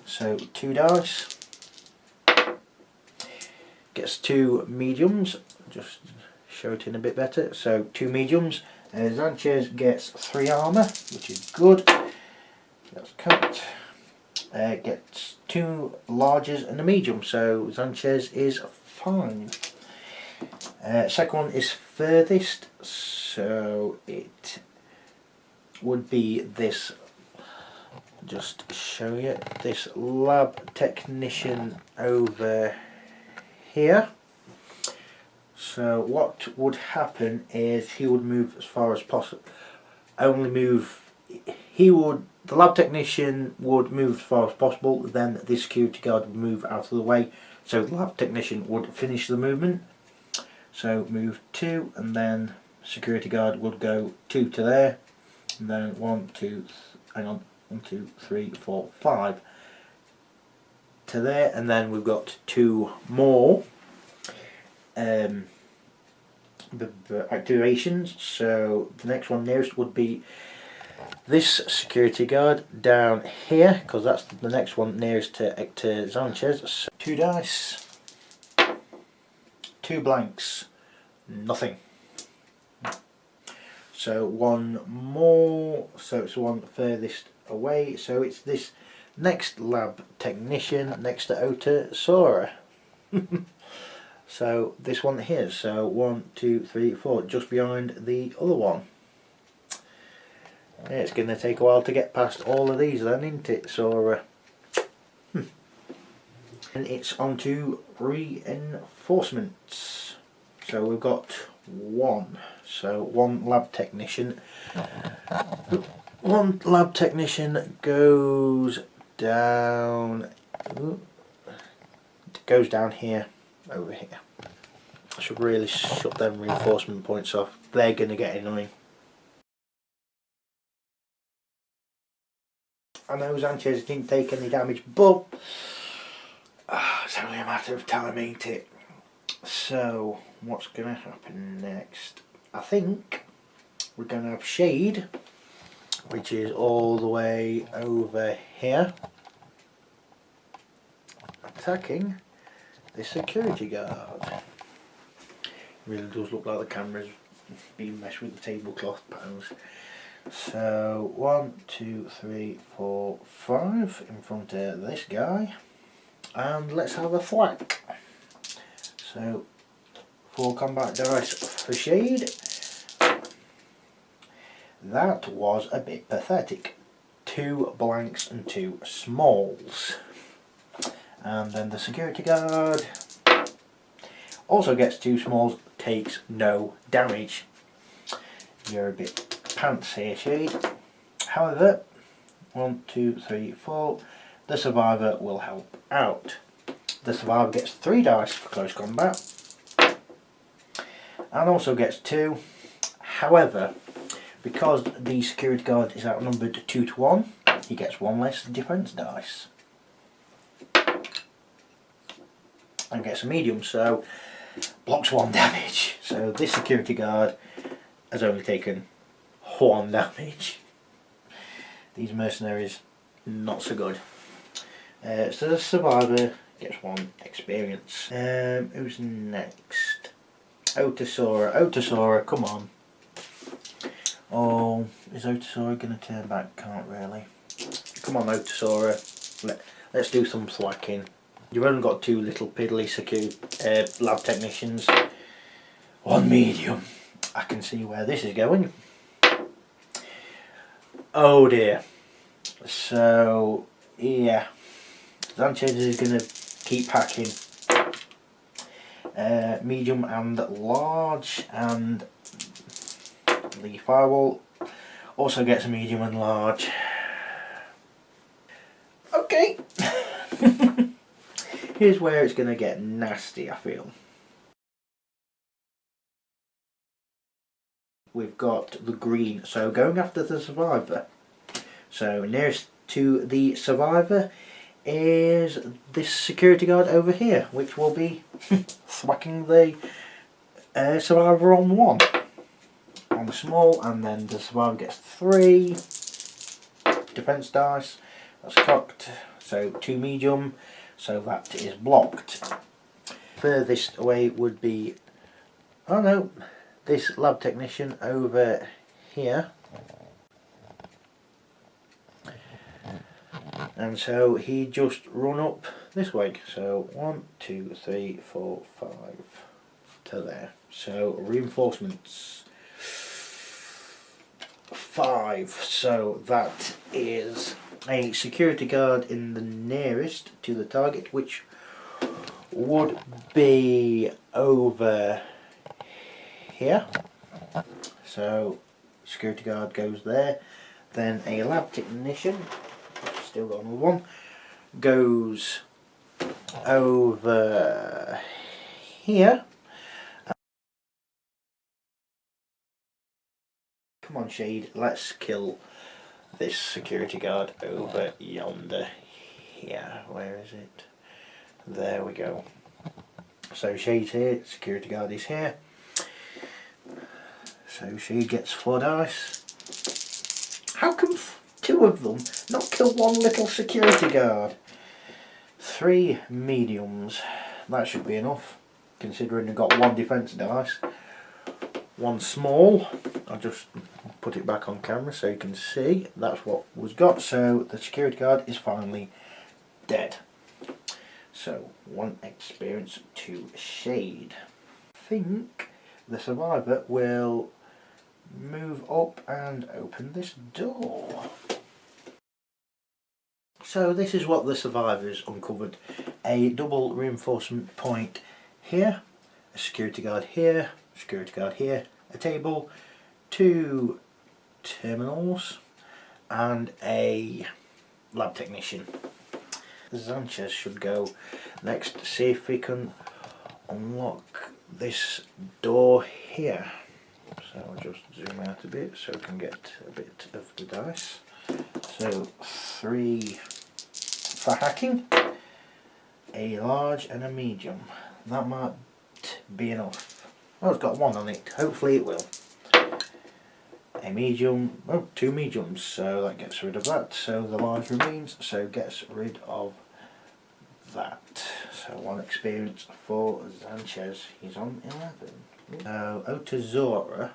So 2 dice, gets 2 mediums, just show it in a bit better. So 2 mediums, Sanchez gets 3 armour, which is good. That's cut. Gets 2 larges and a medium, so Sanchez is fine. Second one is furthest, so it would be this. Just show you this lab technician over here. So what would happen is he would move as far as possible. The lab technician would move as far as possible, then the security guard would move out of the way, so the lab technician would finish the movement. So move 2, and then security guard would go 2 to there, and then 1, 2, hang on. 1, 2, 3, 4, 5 to there, and then we've got 2 more activations. So the next one nearest would be this security guard down here, because that's the next one nearest to Hector Sanchez. So 2 dice, 2 blanks, nothing. So 1 more, so it's 1 furthest away, so it's this next lab technician next to Otosaur. So this one here, so 1, 2, 3, 4, just behind the other one. Yeah, it's going to take a while to get past all of these then, isn't it? So and it's on to reinforcements. So we've got 1, so 1 lab technician. 1 lab technician goes down. Goes down here, over here. I should really shut them reinforcement points off. They're going to get annoying. I know Sanchez didn't take any damage, but it's only a matter of time, ain't it? So, what's going to happen next? I think we're going to have Shade, which is all the way over here, attacking the security guard. Really does look like the camera's being messed with the tablecloth pose. So 1, 2, 3, 4, 5 in front of this guy, and let's have a thwack. So 4 combat dice for Shade. That was a bit pathetic. 2 blanks and 2 smalls. And then the security guard also gets 2 smalls, takes no damage. You're a bit pants here, Shade. However, 1, 2, 3, 4, the survivor will help out. The survivor gets 3 dice for close combat, and also gets 2. However, because the security guard is outnumbered 2 to 1, he gets 1 less defense dice. And gets a medium, so blocks 1 damage. So this security guard has only taken 1 damage. These mercenaries, not so good. So the survivor gets 1 experience. Who's next? Otasora. Otasora, come on. Oh, is Otasora going to turn back? Can't really. Come on, Otasora. Let's do some thwacking. You've only got 2 little piddly lab technicians. 1 medium. I can see where this is going. Oh dear. So, yeah. Sanchez is going to keep hacking. Medium and large, and the firewall also gets a medium and large. Okay. Here's where it's going to get nasty, I feel. We've got the green, so going after the survivor. So nearest to the survivor is this security guard over here, which will be thwacking the survivor on 1. On the small, and then the survivor gets 3 defense dice. That's cocked, so 2 medium, so that is blocked. Furthest away would be, oh no, this lab technician over here. And so he just run up this way. So 1, 2, 3, 4, 5 to there. So reinforcements 5. So that is a security guard in the nearest to the target, which would be over here. So security guard goes there. Then a lab technician, still got another 1, goes over here. Come on, Shade, let's kill this security guard over yonder. Here, where is it? There we go. So Shade's here, security guard is here. So Shade gets 4 dice. How come 2 of them not kill 1 little security guard? 3 mediums. That should be enough, considering they've got 1 defense dice. 1 small. I'll just put it back on camera so you can see. That's what was got. So the security guard is finally dead. So 1 experience to Shade. I think the survivor will move up and open this door. So this is what the survivors uncovered. A double reinforcement point here, a security guard here, security guard here, a table, 2 terminals, and a lab technician. Sanchez should go next to see if we can unlock this door here. So I'll just zoom out a bit so we can get a bit of the dice. So 3 for hacking, a large and a medium. That might be enough. Oh, it's got 1 on it. Hopefully it will. A medium, oh, 2 mediums, so that gets rid of that. So the large remains, so gets rid of that. So 1 experience for Sanchez. He's on 11. So Otazora.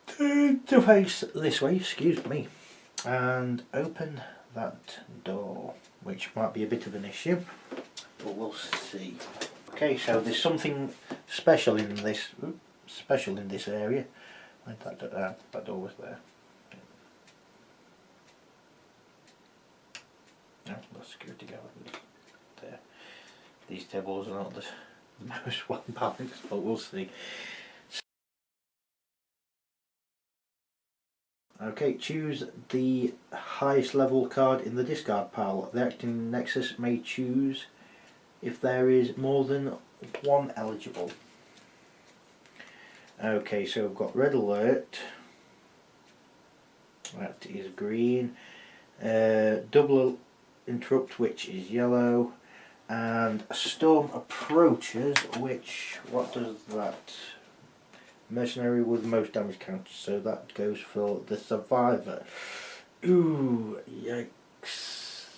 Turn to face this way, excuse me, and open that door, which might be a bit of an issue, but we'll see. Okay, so there's something special in this area. That door was there. No, the security guard was there. These tables are not the most well balanced, but we'll see. Okay, choose the highest level card in the discard pile. The acting nexus may choose if there is more than 1 eligible. Okay, so we've got red alert. That is green. Double interrupt, which is yellow. And a storm approaches, which, what does that? Mercenary with most damage counter, so that goes for the survivor. Ooh, yikes.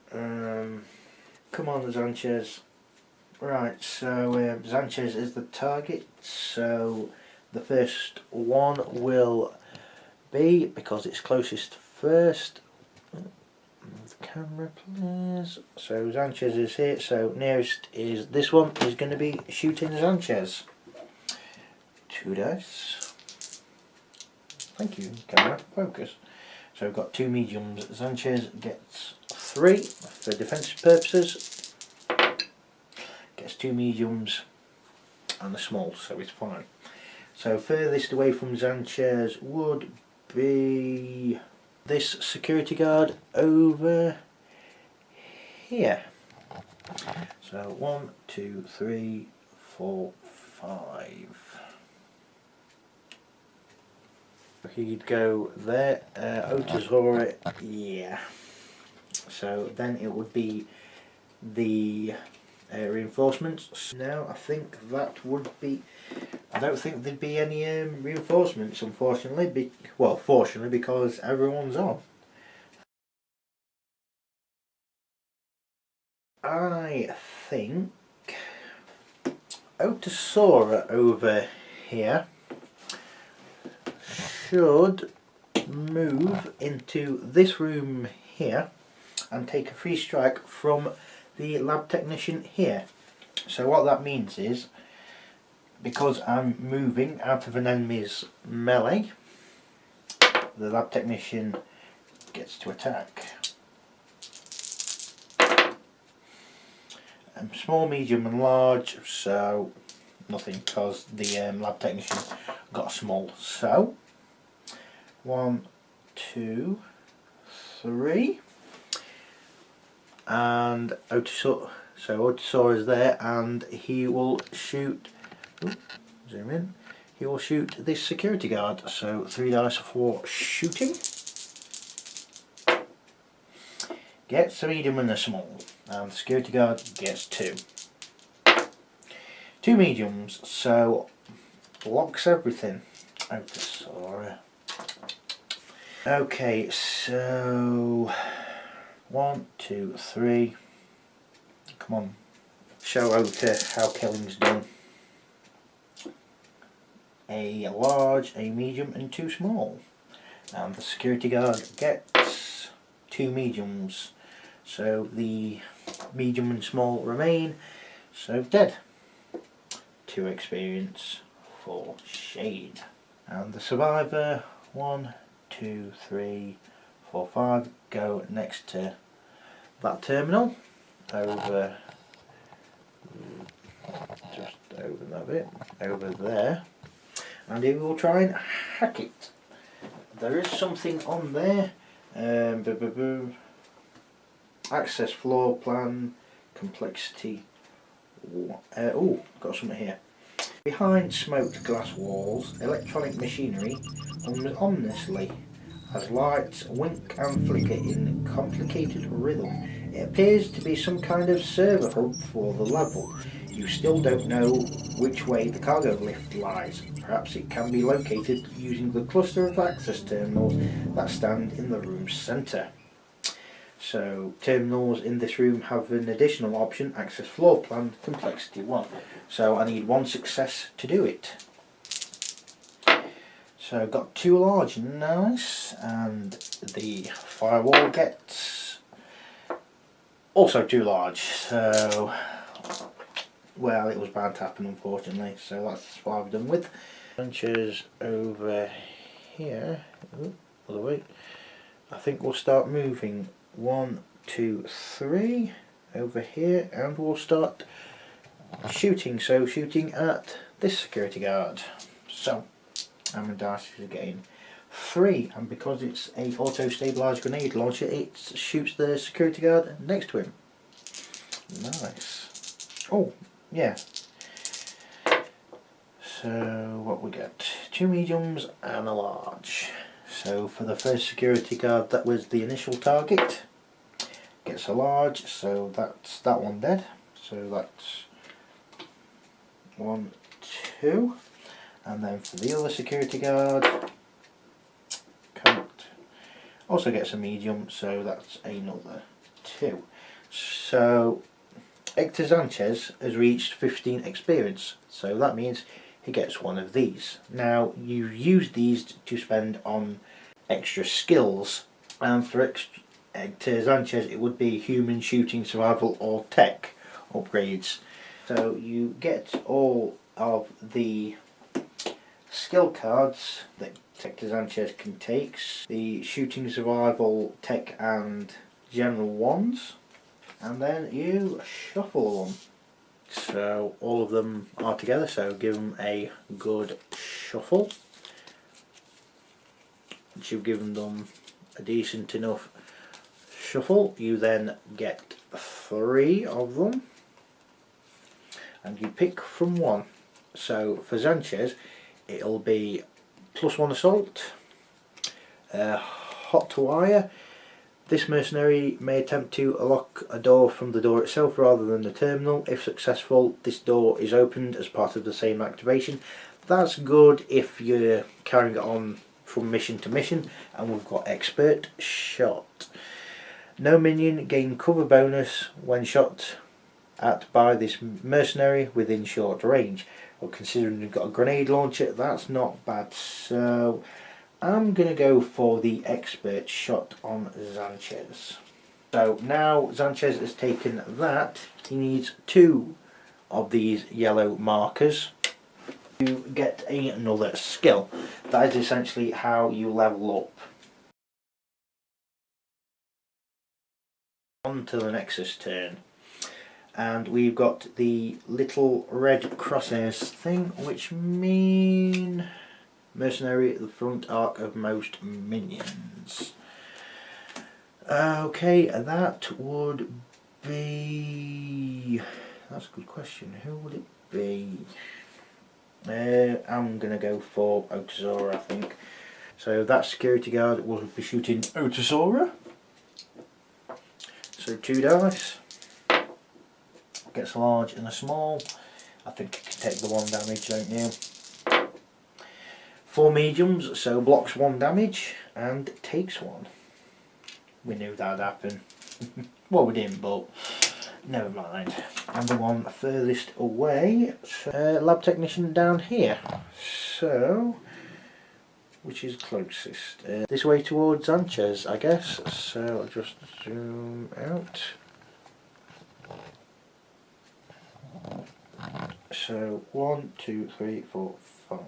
Come on, Sanchez. Right, so Sanchez is the target, so the first one will be, because it's closest first, the camera please. So Sanchez is here, so nearest is this one, is going to be shooting Sanchez. 2 dice. Thank you, camera, focus. So we've got 2 mediums. Sanchez gets 3 for defensive purposes. Gets 2 mediums and a small, so it's fine. So furthest away from Sanchez would be this security guard over here. So 1, 2, 3, 4, 5. He'd go there. Otazora, yeah. So then it would be the reinforcements. Now I think that would be. I don't think there'd be any reinforcements, unfortunately. Well, fortunately, because everyone's on. I think Otazora over here should move into this room here and take a free strike from the lab technician here. So what that means is, because I'm moving out of an enemy's melee, the lab technician gets to attack. Small, medium and large, so nothing, because the lab technician got a small. So 1, 2, 3, and Otazora is there, and he will shoot. Zoom in. He will shoot this security guard. So 3 dice for shooting. Gets a medium and a small, and the security guard gets 2. 2 mediums, so blocks everything. Otazora. Okay, so 1, 2, 3. Come on, show Ota how killing's done. A large, a medium and 2 small. And the security guard gets 2 mediums. So the medium and small remain. So dead. 2 experience for Shade. And the survivor, 1, 2, 3, 4, 5, go next to that terminal. Over, just over that bit, over there. And he will try and hack it. There is something on there. Access floor plan, complexity. Oh, got something here. Behind smoked glass walls, electronic machinery ominously as lights wink and flicker in complicated rhythm. It appears to be some kind of server hub for the level. You still don't know which way the cargo lift lies. Perhaps it can be located using the cluster of access terminals that stand in the room's centre. So terminals in this room have an additional option, access floor plan complexity 1. So I need 1 success to do it. So got 2 large, nice, and the firewall gets also 2 large. So, well, it was bound to happen unfortunately, so that's what I've done with. Bunches over here, other way. I think we'll start moving 1, 2, 3 over here, and we'll start shooting. So shooting at this security guard. So Amon dice is getting 3, and because it's a auto-stabilised grenade launcher, it shoots the security guard next to him. Nice. Oh, yeah. So what we get? 2 mediums and a large. So for the first security guard, that was the initial target. Gets a large, so that's that one dead. So that's 1, 2. And then for the other security guard, also gets a medium, so that's another 2. So Hector Sanchez has reached 15 experience, so that means he gets one of these. Now you use these to spend on extra skills, and for Hector Sanchez it would be human, shooting, survival or tech upgrades. So you get all of the skill cards that Hector Sanchez can take, the shooting, survival, tech and general ones, and then you shuffle them. So all of them are together, so give them a good shuffle. Once you've given them a decent enough shuffle, you then get 3 of them and you pick from 1. So for Sanchez it'll be +1 assault, hot to wire. This mercenary may attempt to unlock a door from the door itself rather than the terminal. If successful, this door is opened as part of the same activation. That's good if you're carrying it on from mission to mission. And we've got expert shot. No minion gain cover bonus when shot at by this mercenary within short range. Well, considering you've got a grenade launcher, that's not bad. So I'm going to go for the expert shot on Sanchez. So now Sanchez has taken that, he needs 2 of these yellow markers to get another skill. That is essentially how you level up. On to the Nexus turn. And we've got the little red crosshairs thing, which mean mercenary at the front arc of most minions. Okay, that would be... that's a good question. Who would it be? I'm going to go for Otisora, I think. So that security guard will be shooting Otisora. So 2 dice. Gets a large and a small. I think it can take the 1 damage, don't you? 4 mediums, so blocks 1 damage and takes 1. We knew that'd happen. Well, we didn't, but never mind. And the one furthest away, lab technician down here. So, which is closest? This way towards Sanchez, I guess. So I'll just zoom out. So 1, 2, 3, 4, 5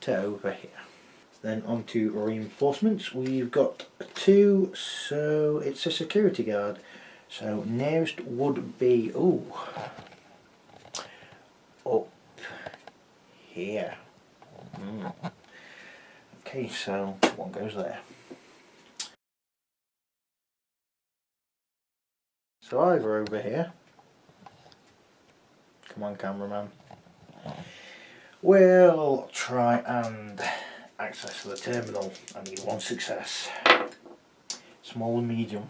to over here. Then on to reinforcements. We've got 2, so it's a security guard. So nearest would be up here. Okay, so 1 goes there. So either over here. Come on, cameraman. We'll try and access the terminal. I need one success. Small and medium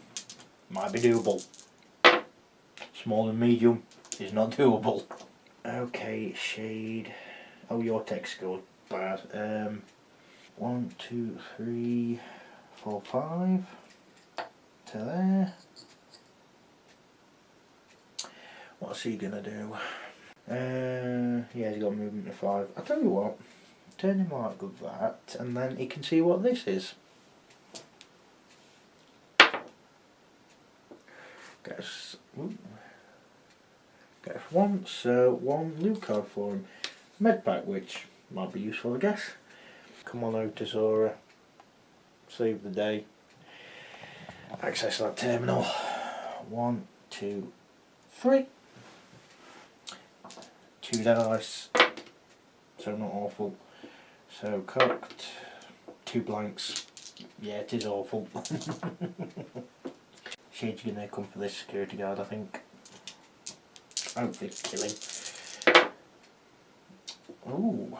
might be doable. Small and medium is not doable. Okay, shade. Oh, your text goes bad. 1, 2, 3, 4, 5 to there. What's he gonna do? Yeah, he's got movement to 5. I'll tell you what, turn him like that, and then he can see what this is. Guess one, so one loot card for him. Medpack, which might be useful, I guess. Come on, Otisora. Save the day. Access that terminal. 1, 2, 3. 2 dice. So not awful. So cocked. 2 blanks. Yeah, it is awful. Shade's gonna come for this security guard, I think. I don't think kill him. Ooh.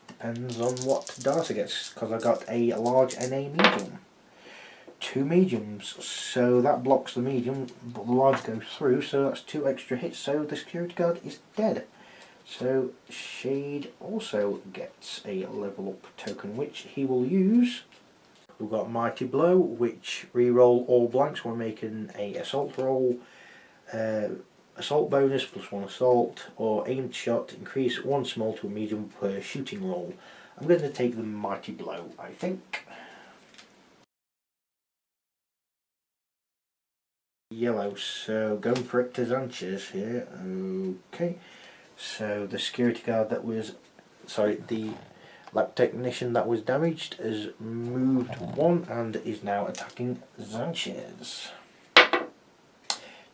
Depends on what dice I get, because I got a large NA medium. 2 mediums, so that blocks the medium, but the large goes through, so that's 2 extra hits, so the security guard is dead. So Shade also gets a level up token, which he will use. We've got Mighty Blow, which re-roll all blanks when making a assault roll. Assault bonus +1 assault, or aimed shot, increase 1 small to a medium per shooting roll. I'm going to take the Mighty Blow, I think. Yellow, so going for Hector Sanchez here. Okay, so the security guard that was, sorry, the lab technician that was damaged has moved 1 and is now attacking Sanchez.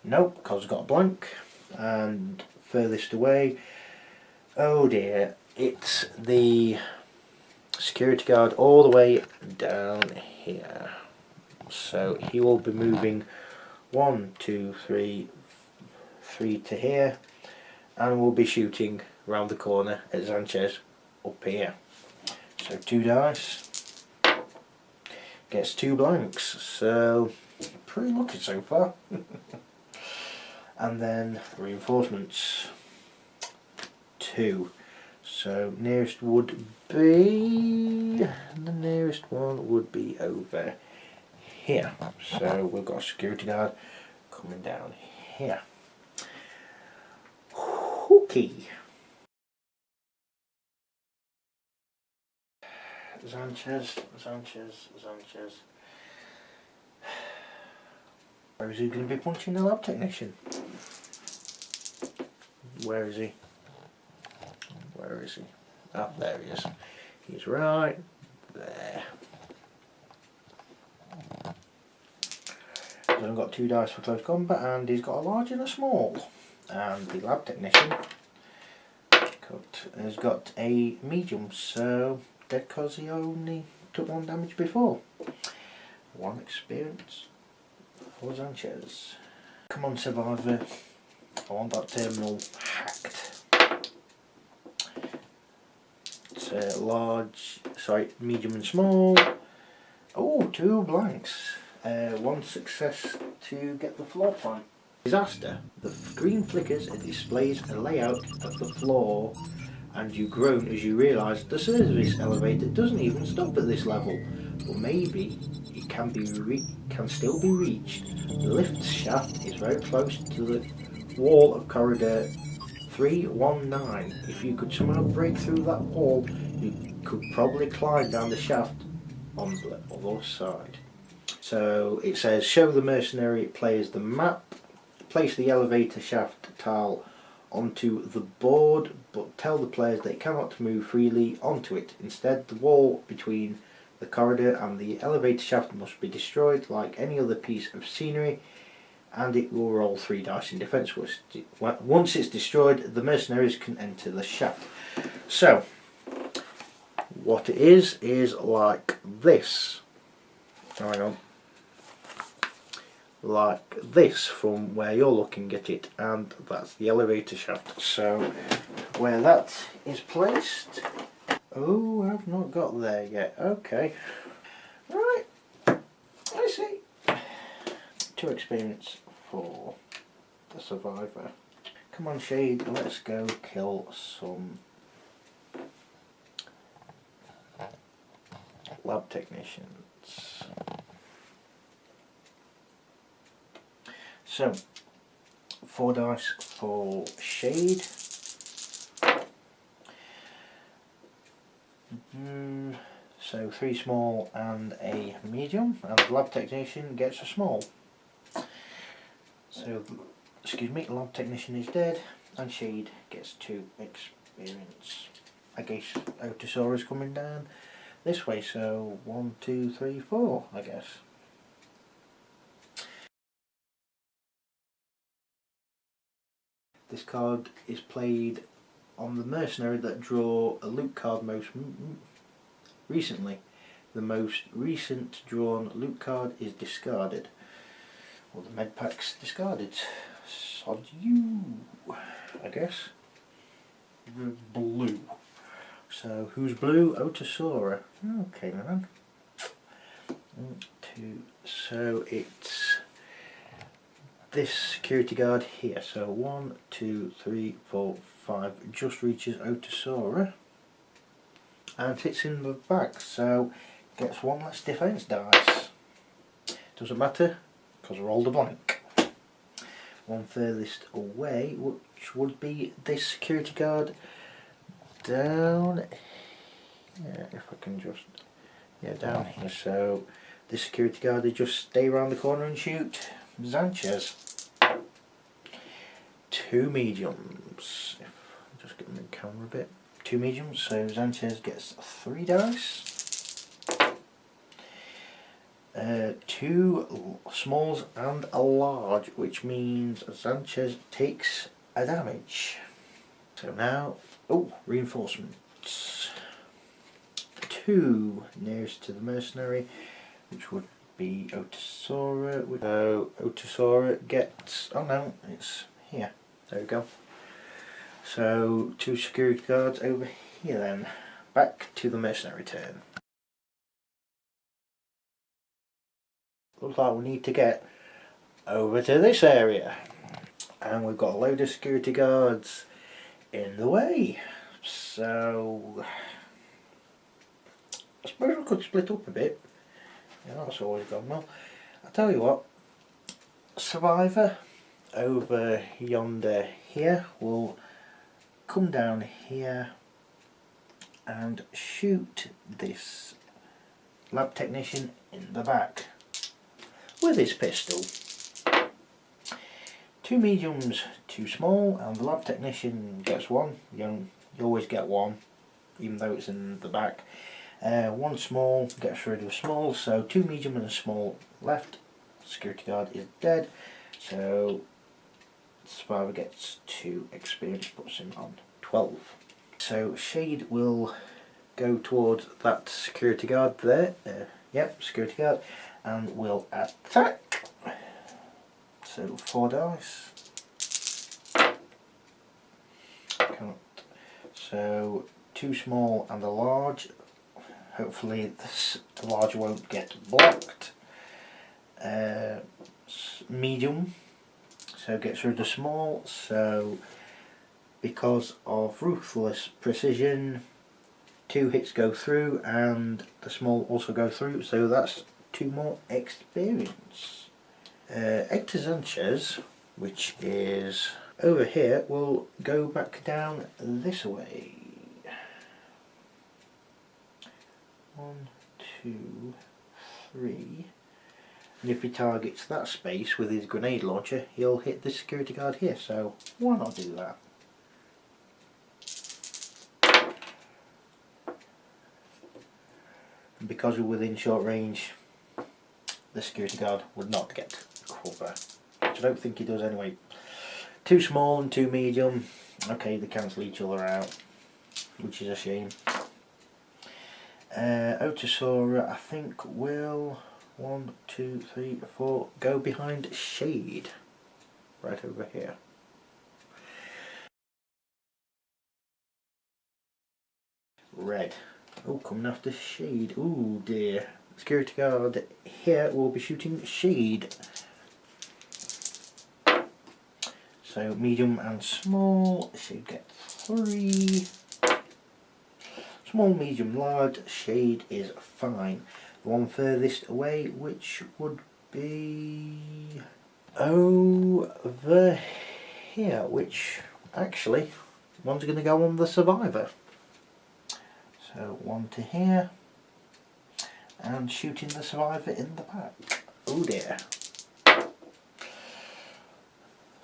Nope, because I've got a blank. And furthest away, oh dear, it's the security guard all the way down here. So he will be moving 1, 2, 3 to here, and we'll be shooting round the corner at Sanchez up here. So 2 dice, gets 2 blanks, so pretty lucky so far. And then reinforcements, 2. So nearest would be, the nearest one would be over here. So we've got a security guard coming down here. Hooky. Sanchez. Where is he going to be punching the lab technician? Where is he? Where is he? Ah, there he is. He's right there. So I've got 2 dice for close combat, and he's got a large and a small. And the lab technician has got a medium, so dead because he only took 1 damage before. 1 experience for Sanchez. Come on, Survivor. I want that terminal hacked. It's large, sorry, medium and small. Oh, 2 blanks. 1 success to get the floor plan. Disaster. The screen flickers and displays a layout of the floor, and you groan as you realise the service elevator doesn't even stop at this level. But maybe it can still be reached. The lift shaft is very close to the wall of corridor 319. If you could somehow break through that wall, you could probably climb down the shaft on the other side. So it says, show the mercenary players the map, place the elevator shaft tile onto the board, but tell the players they cannot move freely onto it. Instead, the wall between the corridor and the elevator shaft must be destroyed like any other piece of scenery, and it will roll 3 dice in defense. Once it's destroyed, the mercenaries can enter the shaft. So what it is like this. Hang on. like this from where you're looking at it, and that's the elevator shaft. So where that is placed, oh, I've not got there yet. Okay, right, I see. 2 experience for the survivor. Come on, Shade, let's go kill some lab technicians. So 4 dice for Shade. So 3 small and a medium, and the lab technician gets a small. So, excuse me, lab technician is dead, and Shade gets 2 experience. I guess Otosaurus coming down this way, so 1, 2, 3, 4, I guess. This card is played on the mercenary that draw a loot card most recently. The most recent drawn loot card is discarded. Well, the med pack's discarded. Sod you, I guess. Blue. So who's blue? Otosaura. Okay, man. 2. So it's this security guard here. So 1, 2, 3, 4, 5 just reaches Otosaura and hits in the back. So gets 1 less defense dice. Doesn't matter because I rolled a blank. 1 furthest away, which would be this security guard down. Yeah, if I can just, yeah, down here. So this security guard would just stay around the corner and shoot Sanchez. 2 mediums. If I just get the camera a bit. 2 mediums. So Sanchez gets 3 dice. 2 smalls and a large, which means Sanchez takes a damage. So now, oh, reinforcements. 2 nearest to the mercenary, which would be Otosaura. So Otosaura gets, oh no, it's here. There we go. So 2 security guards over here then. Back to the mercenary turn. Looks like we need to get over to this area. And we've got a load of security guards in the way. So I suppose we could split up a bit. Yeah, that's always gone well. I'll tell you what, Survivor over yonder here will come down here and shoot this lab technician in the back with his pistol. 2 mediums, 2 small, and the lab technician gets 1. You always get 1, even though it's in the back. 1 small gets rid of small, so 2 medium and a small left. Security guard is dead, so Survivor gets 2 experience, puts him on 12. So Shade will go towards that security guard there. Yep, security guard, and will attack. So 4 dice. So 2 small and a large. Hopefully the large won't get blocked. Medium, so gets rid of small. So because of ruthless precision, 2 hits go through and the small also go through. So that's 2 more experience. Hector Sanchez, which is over here, will go back down this way. 1, 2, 3. And if he targets that space with his grenade launcher, he'll hit the security guard here, so why not do that? And because we're within short range, the security guard would not get cover, which I don't think he does anyway. 2 small and 2 medium. Okay, they cancel each other out, which is a shame. Otosaura, I think, will 1, 2, 3, 4. Go behind Shade. Right over here. Red. Oh, coming after Shade. Oh dear. Security guard here will be shooting Shade. So medium and small. Shade gets 3. Small, medium, large. Shade is fine. The one furthest away, which would be over here, which actually one's going to go on the survivor. So 1 to here, and shooting the survivor in the back. Oh dear.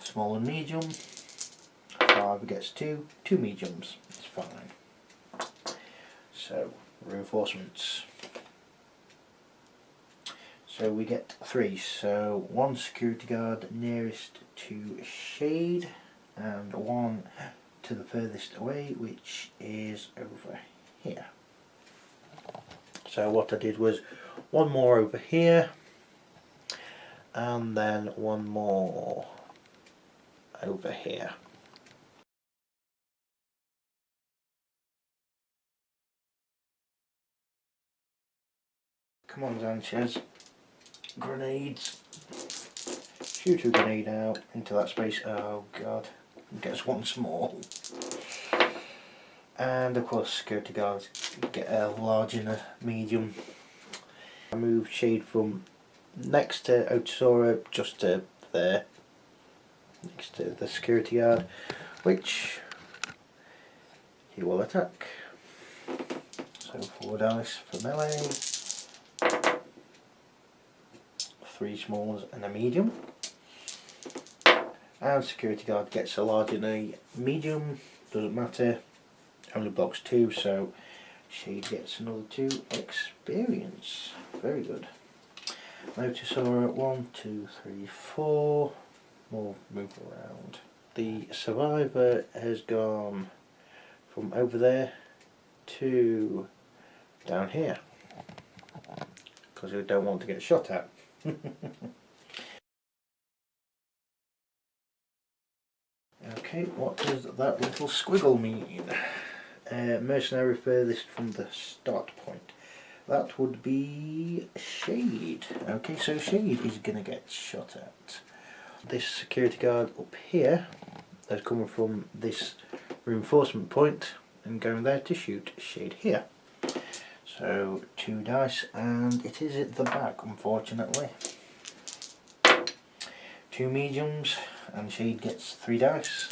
Small and medium. Survivor gets 2. 2 mediums. It's fine. So reinforcements. So we get 3. So 1 security guard nearest to Shade, and 1 to the furthest away, which is over here. So what I did was 1 more over here, and then 1 more over here. Come on, Sanchez. Grenades. Shoot a grenade out into that space. Oh god. Gets 1 small. And of course security guards get a large and a medium. I moved Shade from next to Otisora just to there. Next to the security guard, which he will attack. So 4 dice for melee. 3 smalls and a medium. And security guard gets a large and a medium, doesn't matter, only blocks 2, so Shade gets another 2 experience. Very good. Motosaur 1, 2, 3, 4. More move around. The survivor has gone from over there to down here because we don't want to get shot at. Okay, what does that little squiggle mean? Mercenary furthest from the start point. That would be Shade. Okay, so Shade is going to get shot at. This security guard up here is coming from this reinforcement point and going there to shoot Shade here. So 2 dice, and it is at the back, unfortunately. 2 mediums, and Shade gets 3 dice.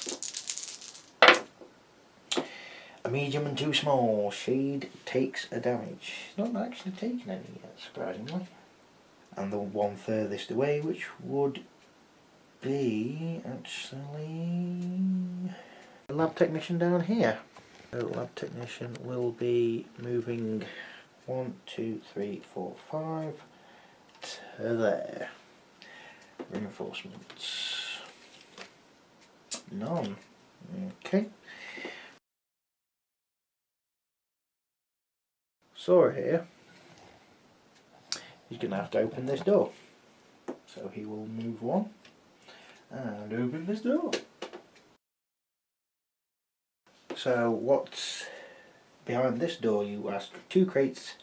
A medium and 2 small. Shade takes a damage. He's not actually taking any yet, surprisingly. And the one furthest away, which would be actually a lab technician down here. So lab technician will be moving 1, 2, 3, 4, 5 to there. Reinforcements. None. Okay. Sora here. He's going to have to open this door. So he will move 1 and open this door. So what's behind this door, you ask? 2 crates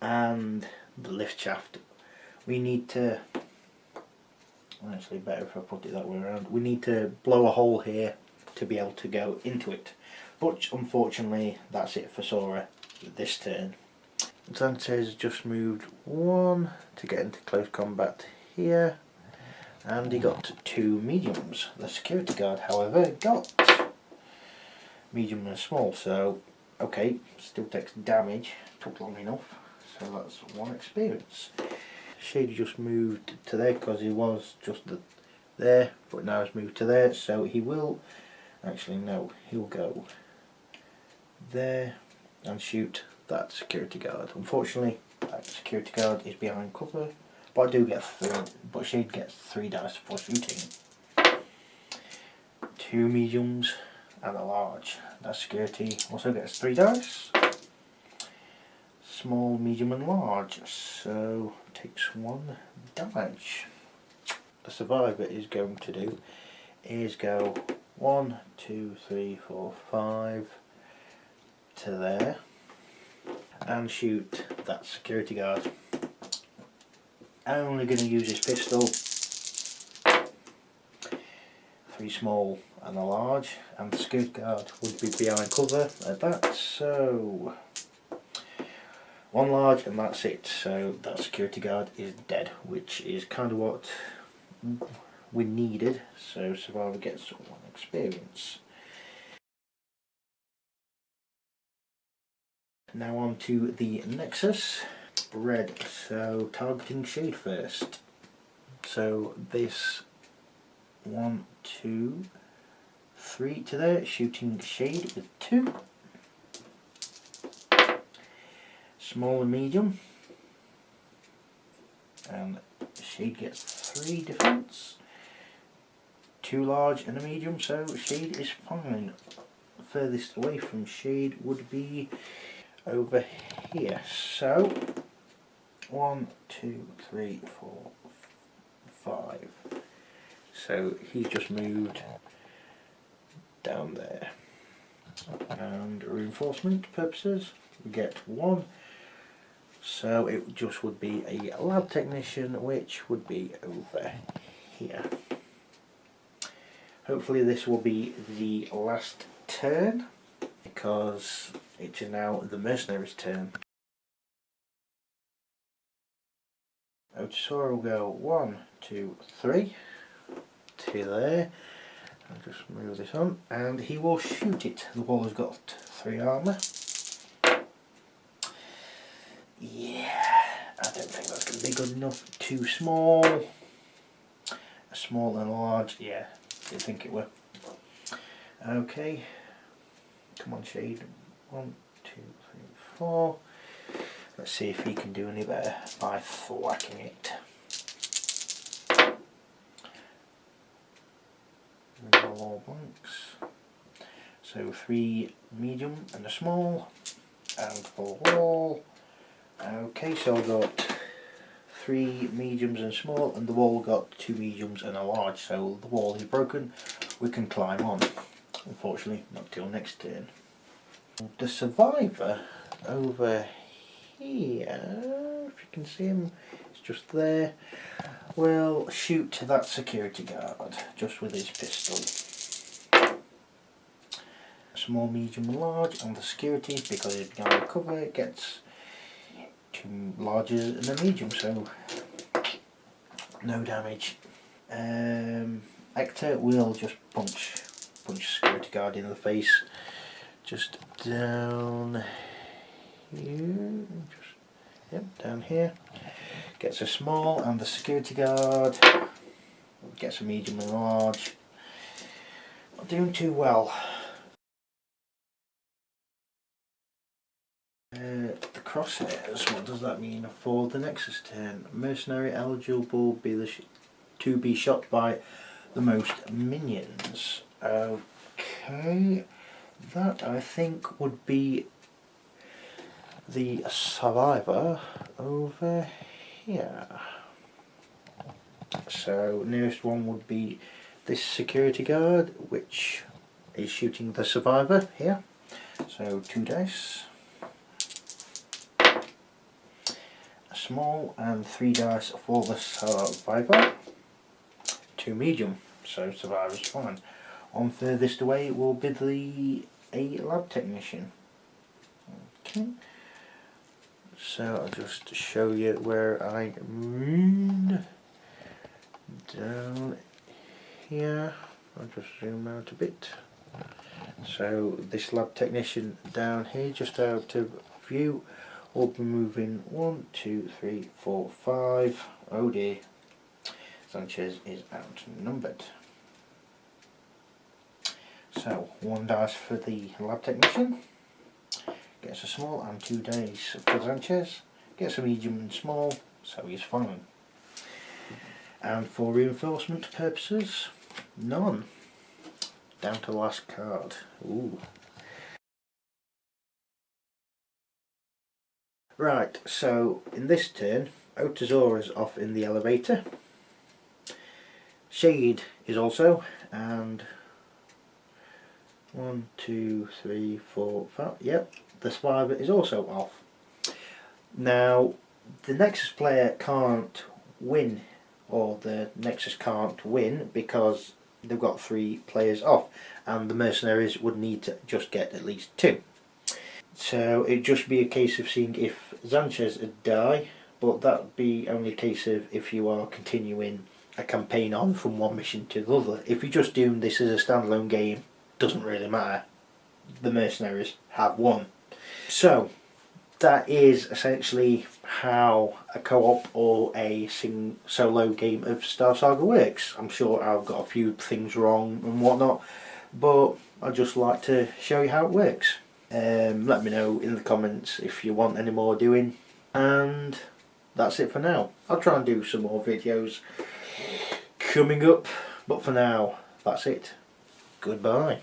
and the lift shaft. We need to, actually better if I put it that way around, we need to blow a hole here to be able to go into it. But unfortunately that's it for Sora this turn. Sanchez just moved 1 to get into close combat here, and he got 2 mediums. The security guard however got medium and small, so okay, still takes damage, took long enough, so that's 1 experience. Shady just moved to there because he was just there, but now he's moved to there, so he will, actually no, he'll go there and shoot that security guard. Unfortunately that security guard is behind cover, but I do get 3, but Shade gets 3 dice for shooting. 2 mediums and a large. That security also gets 3 dice. small, medium and large. So takes one damage. The survivor is going to do is go 1, 2, 3, 4, 5 to there and shoot that security guard. Only going to use his pistol. 3 small and a large, and the security guard would be behind cover at that, so 1 large and that's it. So that security guard is dead, which is kind of what we needed, so survivor gets 1 experience. Now on to the Nexus. Red, so targeting Shade first. So this 1, 2, 3 to there, shooting Shade with 2. Small and medium. And Shade gets 3 defense. 2 large and a medium, so Shade is fine. Furthest away from Shade would be over here. So 1, 2, 3, 4, 5. So he's just moved down there. And reinforcement purposes, we get 1. So it just would be a lab technician, which would be over here. Hopefully this will be the last turn, because it is now the mercenary's turn. Otisora will go 1, 2, 3 to there. I'll just move this on, and he will shoot it. The wall has got 3 armour. Yeah, I don't think that's going to be good enough. 2 small, a small and a large. Yeah, didn't think it were. Okay, come on Shade. 1, 2, 3, 4. Let's see if he can do any better by thwacking it. Roll all blanks. So 3 medium and a small, and full wall. Okay, so I've got 3 mediums and small, and the wall got 2 mediums and a large. So the wall is broken. We can climb on. Unfortunately, not till next turn. The survivor over here, if you can see him, it's just there, will shoot that security guard just with his pistol. Small, medium and large, and the security, because he's behind cover, gets 2 larges and a medium, so no damage. Hector will just punch security guard in the face, just down here, down here. Gets a small, and the security guard gets a medium and large. Not doing too well. The crosshairs, what does that mean for the Nexus turn? Mercenary eligible to be shot by the most minions. Okay, that I think would be the survivor over here. So nearest one would be this security guard, which is shooting the survivor here. So 2 dice. A small and 3 dice for the survivor. 2 medium, so survivor's fine. On furthest away will be a lab technician. Okay. So I'll just show you where I mean. Down here, I'll just zoom out a bit. So this lab technician down here, just out of view, will be moving 1, 2, 3, 4, 5. Oh dear, Sanchez is outnumbered. So 1 dice for the lab technician. Gets a small, and 2 dice for Sanchez. Gets a medium and small, so he's fine. And for reinforcement purposes, none. Down to the last card. Ooh. Right, so in this turn, Otozora's off in the elevator. Shade is also, and 1, 2, 3, 4, 5, yep, the survivor is also off. Now, the Nexus player can't win, or the Nexus can't win because they've got 3 players off, and the mercenaries would need to just get at least 2. So it'd just be a case of seeing if Sanchez would die, but that'd be only a case of if you are continuing a campaign on from one mission to the other. If you're just doing this as a standalone game, doesn't really matter. The mercenaries have won. So that is essentially how a co-op or a solo game of Star Saga works. I'm sure I've got a few things wrong and whatnot, but I'd just like to show you how it works. Let me know in the comments if you want any more doing, and that's it for now. I'll try and do some more videos coming up, but for now that's it. Goodbye.